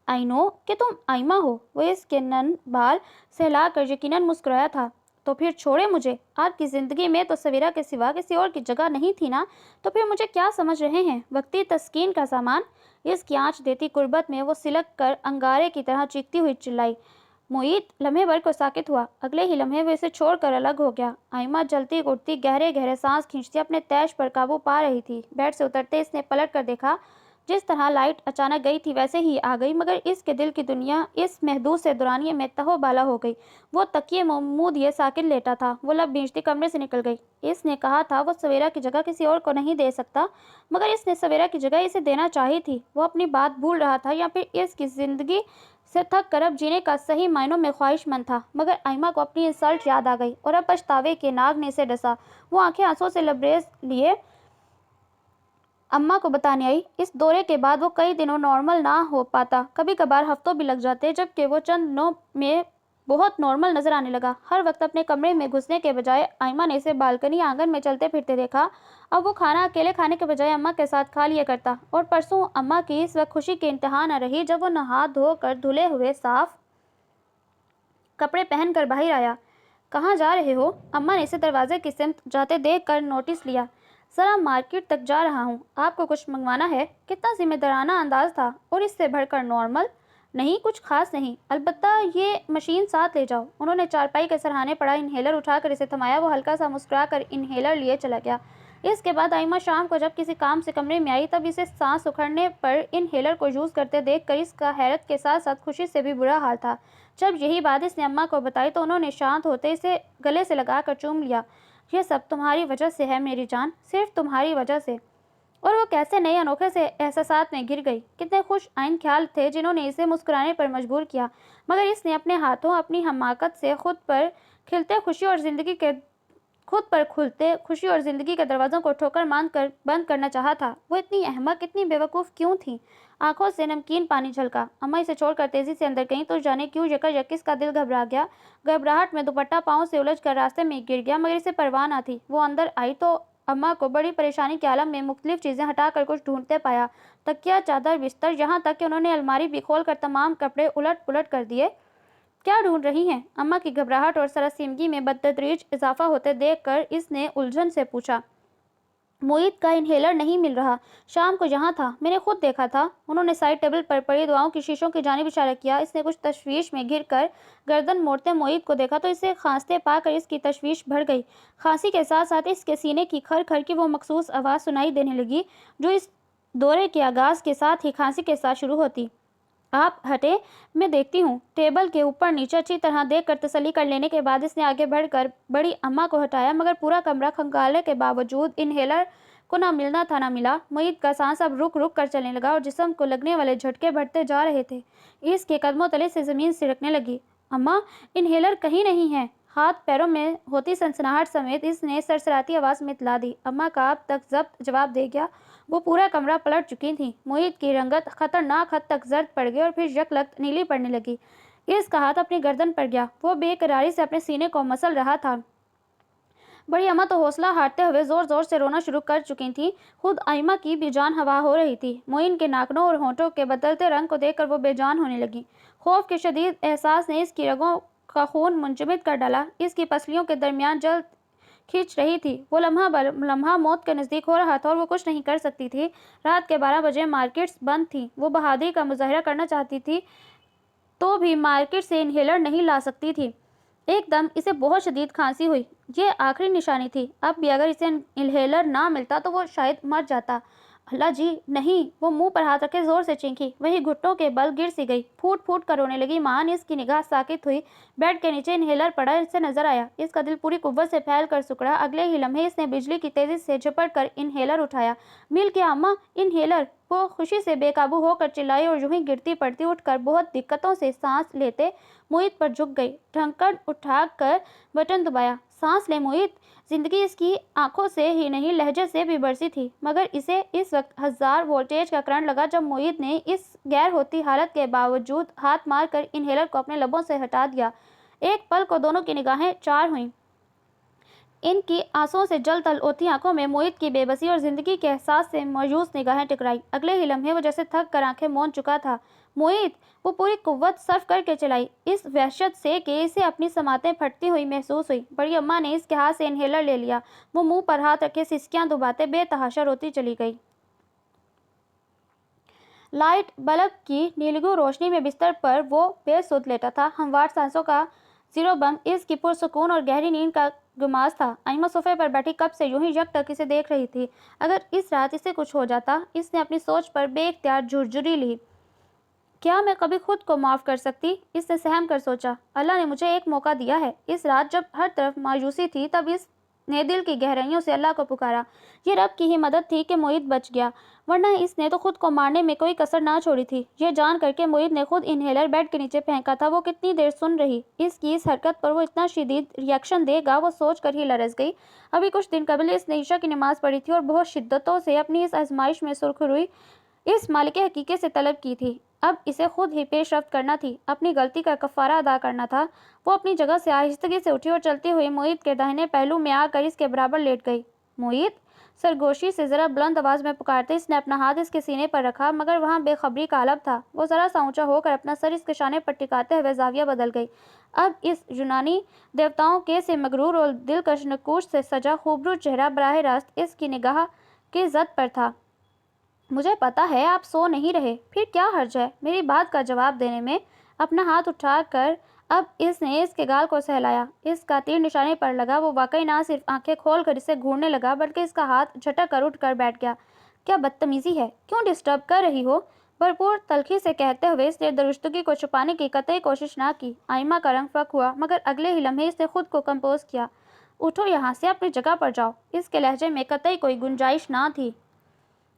آئی نو کہ تم آئمہ ہو۔ وہ اس کے نن بال سہلا کر یقیناً مسکرایا تھا۔ تو پھر چھوڑے مجھے۔ آپ کی زندگی میں تو سویرا کے سوا کسی اور کی جگہ نہیں تھی نا؟ تو پھر مجھے کیا سمجھ رہے ہیں؟ وقتی تسکین کا سامان؟ اس کی آنچ دیتی قربت میں وہ سلک کر انگارے کی طرح چیختی ہوئی چلائی۔ معید لمحے بھر کو ساکت ہوا۔ اگلے ہی لمحے وہ اسے چھوڑ کر الگ ہو گیا۔ آئمہ جلتی اٹھتی گہرے گہرے سانس کھینچتی اپنے تیش پر قابو پا رہی تھی۔ بیڈ سے اترتے اس نے پلٹ کر دیکھا۔ جس طرح لائٹ اچانک گئی تھی ویسے ہی آ گئی مگر اس کے دل کی دنیا اس محدود سے دورانیے میں تہو بالا ہو گئی۔ وہ تکیے منہ دیے ساکن لیٹا تھا۔ وہ لب بھینچتی کمرے سے نکل گئی۔ اس نے کہا تھا وہ سویرا کی جگہ کسی اور کو نہیں دے سکتا مگر اس نے سویرا کی جگہ اسے دینا چاہی تھی۔ وہ اپنی بات بھول رہا تھا یا پھر اس کی زندگی سے تھک کر اب جینے کا صحیح معنوں میں خواہش مند تھا مگر آئمہ کو اپنی انسلٹ یاد آ گئی اور اب پچھتاوے کے ناگ نے اسے ڈسا۔ وہ آنکھیں آنسوں سے لبریز لیے اماں کو بتانے آئی۔ اس دورے کے بعد وہ کئی دنوں نارمل نہ ہو پاتا، کبھی کبھار ہفتوں بھی لگ جاتے جبکہ وہ چند دنوں میں بہت نارمل نظر آنے لگا۔ ہر وقت اپنے کمرے میں گھسنے کے بجائے آئمہ نے اسے بالکنی آنگن میں چلتے پھرتے دیکھا۔ اب وہ کھانا اکیلے کھانے کے بجائے اماں کے ساتھ کھا لیا کرتا اور پرسوں اماں کی اس وقت خوشی کی انتہا نہ رہی جب وہ نہا دھو کر دھلے ہوئے صاف کپڑے پہن کر باہر آیا۔ کہاں جا رہے ہو؟ اماں نے اسے دروازے کی سمت جاتے دیکھ کر نوٹس لیا۔ ذرا مارکیٹ تک جا رہا ہوں۔ آپ کو کچھ منگوانا ہے؟ کتنا ذمہ دارانہ انداز تھا اور اس سے بڑھ کر نارمل۔ نہیں کچھ خاص نہیں، البتہ یہ مشین ساتھ لے جاؤ۔ انہوں نے چارپائی کے سرہانے پڑا انہیلر اٹھا کر اسے تھمایا۔ وہ ہلکا سا مسکرا کر انہیلر لیے چلا گیا۔ اس کے بعد آئمہ شام کو جب کسی کام سے کمرے میں آئی تب اسے سانس اکھڑنے پر انہیلر کو یوز کرتے دیکھ کر اس کا حیرت کے ساتھ ساتھ خوشی سے بھی برا حال تھا۔ جب یہی بات اس نے اماں کو بتائی تو انہوں نے شانت ہوتے اسے گلے سے لگا کر چوم لیا۔ یہ سب تمہاری وجہ سے ہے میری جان، صرف تمہاری وجہ سے۔ اور وہ کیسے نئے انوکھے سے احساسات میں گر گئی۔ کتنے خوش آئند خیال تھے جنہوں نے اسے مسکرانے پر مجبور کیا مگر اس نے اپنے ہاتھوں اپنی حماقت سے خود پر کھلتے خوشی اور زندگی کے دروازوں کو ٹھوکر مان کر بند کرنا چاہا تھا۔ وہ اتنی احمق اتنی بے وقوف کیوں تھی؟ آنکھوں سے نمکین پانی جھلکا۔ اماں اسے چھوڑ کر تیزی سے اندر گئیں تو جانے کیوں یکا اس کا دل گھبرا گیا۔ گھبراہٹ میں دوپٹہ پاؤں سے الجھ کر راستے میں گر گیا مگر اسے پرواہ نہ تھی۔ وہ اندر آئی تو اماں کو بڑی پریشانی کے عالم میں مختلف چیزیں ہٹا کر کچھ ڈھونڈتے پایا، تکیہ چادر بستر یہاں تک کہ انہوں نے الماری بھی کھول کر تمام کپڑے الٹ پلٹ کر دیے۔ کیا ڈھونڈ رہی ہیں؟ اماں کی گھبراہٹ اور سراسیمگی میں بتدریج اضافہ ہوتے دیکھ کر اس نے الجھن سے پوچھا۔ معید کا انہیلر نہیں مل رہا۔ شام کو یہاں تھا، میں نے خود دیکھا تھا۔ انہوں نے سائڈ ٹیبل پر پڑی دواؤں کی شیشوں کی جانب اشارہ کیا۔ اس نے کچھ تشویش میں گھر کر گردن موڑتے معید کو دیکھا تو اسے کھانستے پا کر اس کی تشویش بڑھ گئی۔ کھانسی کے ساتھ ساتھ اس کے سینے کی کھر کھر کی وہ مخصوص آواز سنائی دینے لگی جو اس دورے کے آغاز کے ساتھ ہی کھانسی کے ساتھ شروع ہوتی۔ آپ ہٹیں، میں دیکھتی ہوں۔ ٹیبل کے اوپر نیچے اچھی طرح دیکھ کر تسلی کر لینے کے بعد اس نے آگے بڑھ کر بڑی اماں کو ہٹایا مگر پورا کمرہ کھنگالنے کے باوجود انہیلر کو نہ ملنا تھا نہ ملا۔ معید کا سانس اب رک رک کر چلنے لگا اور جسم کو لگنے والے جھٹکے بڑھتے جا رہے تھے۔ اس کے قدموں تلے سے زمین سرکنے لگی۔ اماں، انہیلر کہیں نہیں ہے۔ ہاتھ پیروں میں ہوتی سنسناہٹ سمیت اس نے سرسراتی آواز میں اطلاع دی۔ اماں کا اب تک ضبط جواب دے گیا۔ وہ پورا کمرہ پلٹ چکی تھیں۔ معید کی رنگت خطرناک حد تک زرد پڑ گئی اور پھر یکلخت نیلی پڑنے لگی۔ اس کا ہاتھ اپنی گردن پر گیا۔ وہ بے قراری سے اپنے سینے کو مسل رہا تھا۔ بڑی اماں تو حوصلہ ہارتے ہوئے زور زور سے رونا شروع کر چکی تھیں۔ خود آئمہ کی بھی جان ہوا ہو رہی تھی۔ معین کے ناخنوں اور ہونٹوں کے بدلتے رنگ کو دیکھ کر وہ بے جان ہونے لگی۔ خوف کے شدید احساس نے اس کی رگوں کا خون منجمد کر ڈالا۔ اس کی پسلیوں کے درمیان جلد کھینچ رہی تھی۔ وہ لمحہ موت کے نزدیک ہو رہا تھا اور وہ کچھ نہیں کر سکتی تھی۔ رات کے 12 بجے مارکیٹس بند تھیں۔ وہ بہادری کا مظاہرہ کرنا چاہتی تھی تو بھی مارکیٹ سے انہیلر نہیں لا سکتی تھی۔ ایک دم اسے بہت شدید کھانسی ہوئی۔ یہ آخری نشانی تھی۔ اب بھی اگر اسے انہیلر نہ ملتا تو وہ شاید مر جاتا۔ اللہ جی نہیں! وہ منہ پر ہاتھ رکھے زور سے چینکی، وہی گھٹنوں کے بل گر سی گئی، پھوٹ پھوٹ کر رونے لگی۔ ماں نے اس کی نگاہ ساکت ہوئی، بیڈ کے نیچے انہیلر پڑا اسے نظر آیا، اس کا دل پوری قوت سے پھیل کر سکڑا۔ اگلے ہی لمحے اس نے بجلی کی تیزی سے جھپٹ کر انہیلر اٹھایا۔ مل گیا اماں، انہیلر! وہ خوشی سے بے قابو ہو کر چلائی اور یوں ہی گرتی پڑتی اٹھ کر بہت دقتوں سے سانس لیتے محیط پر جھک گئی۔ ڈھکن اٹھا کر بٹن دبایا۔ سانس لے محیط! زندگی اس کی آنکھوں سے ہی نہیں لہجے سے بھی برسی تھی، مگر اسے اس وقت 1000 وولٹیج کا کرنٹ لگا جب محیط نے اس غیر ہوتی حالت کے باوجود ہاتھ مار کر انہیلر کو اپنے لبوں سے ہٹا دیا۔ ایک پل کو دونوں کی نگاہیں چار ہوئیں۔ ان کی آنسوؤں سے جل تل ہوتی آنکھوں میں محیط کی بے بسی اور زندگی کے احساس سے مایوس نگاہیں ٹکرائی۔ اگلے ہی لمحے وہ جیسے تھک کر آنکھیں موند چکا تھا۔ محیط! وہ پوری قوت صرف کر کے چلائی، اس وحشت سے کہ اسے اپنی سماعتیں پھٹتی ہوئی محسوس ہوئی۔ بڑی اماں نے اس کے ہاتھ سے انہیلر لے لیا۔ وہ منہ پر ہاتھ رکھے سسکیاں دباتے بے تحاشا روتی چلی گئی۔ لائٹ بلب کی نیلگوں روشنی میں بستر پر وہ بے سدھ لیٹا تھا، ہموار سانسوں کا زیرو بم اس کی پرسکون اور گہری نیند کا گماز تھا۔ آئمہ صوفے پر بیٹھی کب سے یوں ہی یک ٹک اسے دیکھ رہی تھی۔ اگر اس رات اسے کچھ ہو جاتا! اس نے اپنی سوچ پر بے اختیار جھرجھری لی۔ کیا میں کبھی خود کو معاف کر سکتی؟ اس نے سہم کر سوچا۔ اللہ نے مجھے ایک موقع دیا ہے۔ اس رات جب ہر طرف مایوسی تھی تب اس نے دل کی گہرائیوں سے اللہ کو پکارا۔ یہ رب کی ہی مدد تھی کہ محیط بچ گیا، ورنہ اس نے تو خود کو مارنے میں کوئی کسر نہ چھوڑی تھی۔ یہ جان کر کہ محیط نے خود انہیلر بیڈ کے نیچے پھینکا تھا، وہ کتنی دیر سن رہی۔ اس کی اس حرکت پر وہ اتنا شدید ری ایکشن دے گا وہ سوچ کر ہی لرز گئی۔ ابھی کچھ دن قبل اس نے عشاء کی نماز پڑھی تھی اور بہت شدتوں سے اپنی اس آزمائش میں سرخروئی اس مالک حقیقی سے طلب کی تھی۔ اب اسے خود ہی پیش رفت کرنا تھی، اپنی غلطی کا کفارہ ادا کرنا تھا۔ وہ اپنی جگہ سے آہستگی سے اٹھی اور چلتی ہوئی محیط کے داہنے پہلو میں آ کر اس کے برابر لیٹ گئی۔ محیط! سرگوشی سے ذرا بلند آواز میں پکارتے اس نے اپنا ہاتھ اس کے سینے پر رکھا، مگر وہاں بے خبری کا عالم تھا۔ وہ ذرا سا اونچا ہو کر اپنا سر اس کے شانے پر ٹکاتے ہوئے زاویہ بدل گئی۔ اب اس یونانی دیوتاؤں کے سے مغرور اور دلکش نقوش سے سجا خوبرو چہرہ براہ راست اس کی نگاہ کی زد پر تھا۔ مجھے پتا ہے آپ سو نہیں رہے، پھر کیا حرج ہے میری بات کا جواب دینے میں؟ اپنا ہاتھ اٹھا کر اب اس نے اس کے گال کو سہلایا۔ اس کا تیر نشانے پر لگا۔ وہ واقعی نہ صرف آنکھیں کھول کر اسے گھورنے لگا بلکہ اس کا ہاتھ جھٹک کر اٹھ کر بیٹھ گیا۔ کیا بدتمیزی ہے! کیوں ڈسٹرب کر رہی ہو؟ بھرپور تلخی سے کہتے ہوئے اس نے درشتگی کو چھپانے کی قطعی کوشش نہ کی۔ آئمہ کا رنگ فک ہوا، مگر اگلے ہی لمحے اس نے خود کو کمپوز کیا۔ اٹھو یہاں سے، اپنی جگہ پر جاؤ۔ اس کے لہجے میں قطعی کوئی گنجائش نہ تھی۔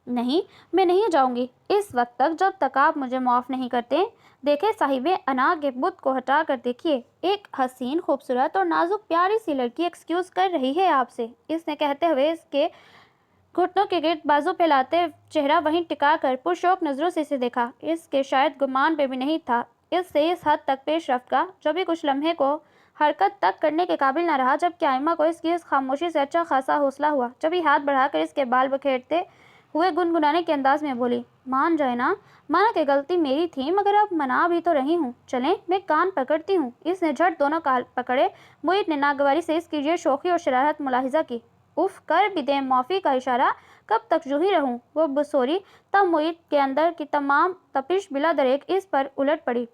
نہیں، میں نہیں جاؤں گی اس وقت تک جب تک آپ مجھے معاف نہیں کرتے۔ دیکھیں صاحب انا کے بت کو ہٹا کر دیکھیے، ایک حسین خوبصورت اور نازک پیاری سی لڑکی ایکسکیوز کر رہی ہے آپ سے، اس نے کہتے ہوئے اس کے گھٹنوں کے گرد بازو پھیلاتے چہرہ وہیں ٹکا کر پرشوق نظروں سے اسے دیکھا۔ اس کے شاید گمان پہ بھی نہیں تھا اس سے اس حد تک پیش رفت کا، جو بھی کچھ لمحے کو حرکت تک کرنے کے قابل نہ رہا، جبکہ آئمہ کو اس کی اس خاموشی سے اچھا خاصا حوصلہ ہوا، جب ہی ہاتھ بڑھا کر اس کے بال بکھیرتے ہوئے گنگنانے کے انداز میں بولی، مان جائے نا، مانا کہ غلطی میری تھی، مگر اب منا بھی تو رہی ہوں، چلیں میں کان پکڑتی ہوں۔ اس نے جھٹ دونوں کان پکڑے۔ محیط نے ناگواری سے اس کی یہ شوخی اور شرارت ملاحظہ کی۔ اف کر بھی دیں معافی کا اشارہ، کب تک یوں ہی رہوں؟ وہ بسوری۔ تب محیط کے اندر کی تمام تپش بلا دریغ اس پر الٹ پڑی۔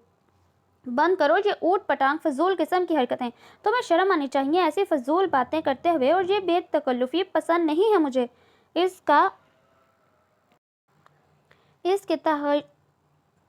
بند کرو یہ اوٹ پٹانگ فضول قسم کی حرکتیں، تمہیں شرم آنی چاہیے ایسی فضول باتیں کرتے ہوئے، اور یہ بے تکلفی پسند نہیں ہے مجھے۔ اس کے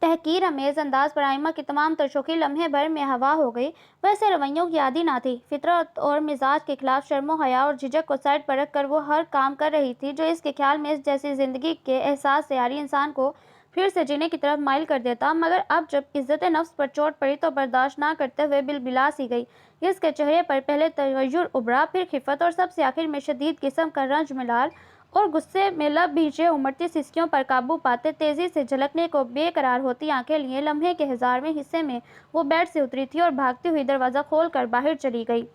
تحقیر آمیز انداز پر آئمہ کی تمام تر شوخی لمحے بھر میں ہوا ہو گئی۔ وہ ایسے رویوں کی عادی نہ تھی۔ فطرت اور مزاج کے خلاف شرم و حیا اور جھجک کو سائڈ پر رکھ کر وہ ہر کام کر رہی تھی جو اس کے خیال میں اس جیسی زندگی کے احساس سے عاری انسان کو پھر سے جینے کی طرف مائل کر دیتا، مگر اب جب عزت نفس پر چوٹ پڑی تو برداشت نہ کرتے ہوئے بلبلا سی گئی۔ اس کے چہرے پر پہلے تغیر ابھرا، پھر خفت، اور سب سے آخر میں شدید قسم کا رنج ملال، اور غصے میں لب بھیجے امڑتی سسکیوں پر قابو پاتے تیزی سے جھلکنے کو بے قرار ہوتی آنکھیں لیے لمحے کے 1000ویں حصے میں وہ بیڈ سے اتری تھی اور بھاگتی ہوئی دروازہ کھول کر باہر چلی گئی۔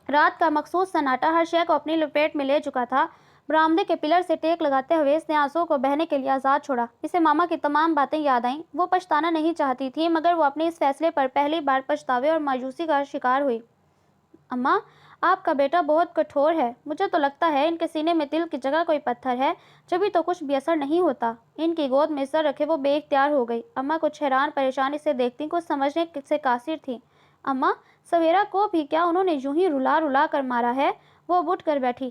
رات کا مخصوص سناٹا ہر شے کو اپنی لپیٹ میں لے چکا تھا۔ برآمدے کے پلر سے ٹیک لگاتے ہوئے اس نے آنسوؤں کو بہنے کے لیے آزاد چھوڑا۔ اسے ماما کی تمام باتیں یاد آئیں۔ وہ پچھتانا نہیں چاہتی تھی، مگر وہ اپنے اس فیصلے پر پہلی بار پچھتاوے اور مایوسی کا شکار ہوئی۔ اماں، آپ کا بیٹا بہت کٹھور ہے، مجھے تو لگتا ہے ان کے سینے میں دل کی جگہ کوئی پتھر ہے، جبھی تو کچھ بھی اثر نہیں ہوتا۔ ان کی گود میں سر رکھے وہ بے اختیار ہو گئی۔ اماں کچھ حیران پریشان اسے دیکھتی، کچھ سمجھنے سے قاصر تھیں۔ اماں، سویرا کو بھی کیا انہوں نے یوں ہی رلا رلا کر مارا ہے؟ وہ اب اٹھ کر بیٹھی۔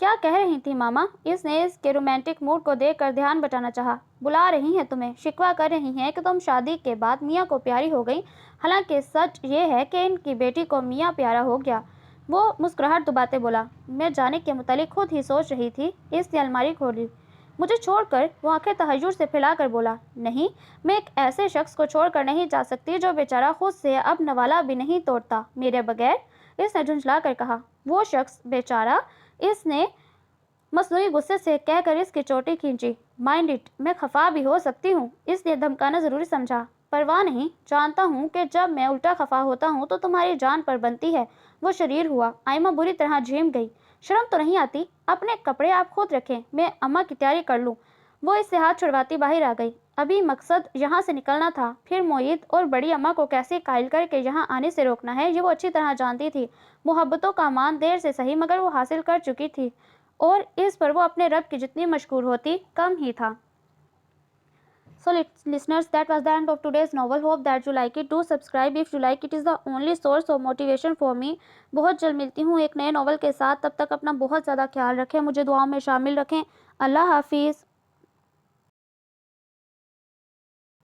کیا کہہ رہی تھی ماما؟ اس نے اس کے رومانٹک موڈ کو دیکھ کر دھیان بٹانا چاہا۔ بلا رہی ہیں تمہیں، شکوہ کر رہی ہیں کہ تم شادی کے بعد میاں کو پیاری ہو گئی، حالانکہ سچ یہ ہے کہ ان کی بیٹی کو میاں پیارا ہو گیا۔ وہ مسکراہٹ دباتے بولا، میں جانے کے متعلق خود ہی سوچ رہی تھی۔ اس نے الماری کھولی، مجھے چھوڑ کر۔ وہ آنکھیں تحیر سے پھیلا کر بولا، نہیں، میں ایک ایسے شخص کو چھوڑ کر نہیں جا سکتی جو بیچارہ خود سے اب نوالا بھی نہیں توڑتا میرے بغیر۔ اس نے جھنجھلا کر کہا، وہ شخص بیچارہ؟ اس نے مصنوعی غصے سے کہہ کر اس کی چوٹی کھینچی۔ مائنڈ اٹ، میں خفا بھی ہو سکتی ہوں۔ اس نے دھمکانا ضروری سمجھا۔ پرواہ نہیں، جانتا ہوں کہ جب میں الٹا خفا ہوتا ہوں تو تمہاری جان پر بنتی ہے۔ وہ شریر ہوا۔ آئمہ بری طرح جھیم گئی۔ شرم تو نہیں آتی؟ اپنے کپڑے آپ خود رکھیں، میں اماں کی تیاری کر لوں۔ وہ اس سے ہاتھ چھڑواتی باہر آ گئی۔ ابھی مقصد یہاں سے نکلنا تھا، پھر معید اور بڑی اماں کو کیسے قائل کر کے یہاں آنے سے روکنا ہے یہ وہ اچھی طرح جانتی تھی۔ محبتوں کا مان دیر سے صحیح مگر وہ حاصل کر چکی تھی، اور اس پر وہ اپنے رب کی جتنی مشکور ہوتی کم ہی تھا۔ So listeners, that was the end of today's novel. Hope that you like it. Do subscribe if you like. It is the only source of motivation for me. بہت جلد ملتی ہوں ایک نئے ناول کے ساتھ، تب تک اپنا بہت زیادہ خیال رکھیں، مجھے دعاؤں میں شامل رکھیں۔ اللہ حافظ۔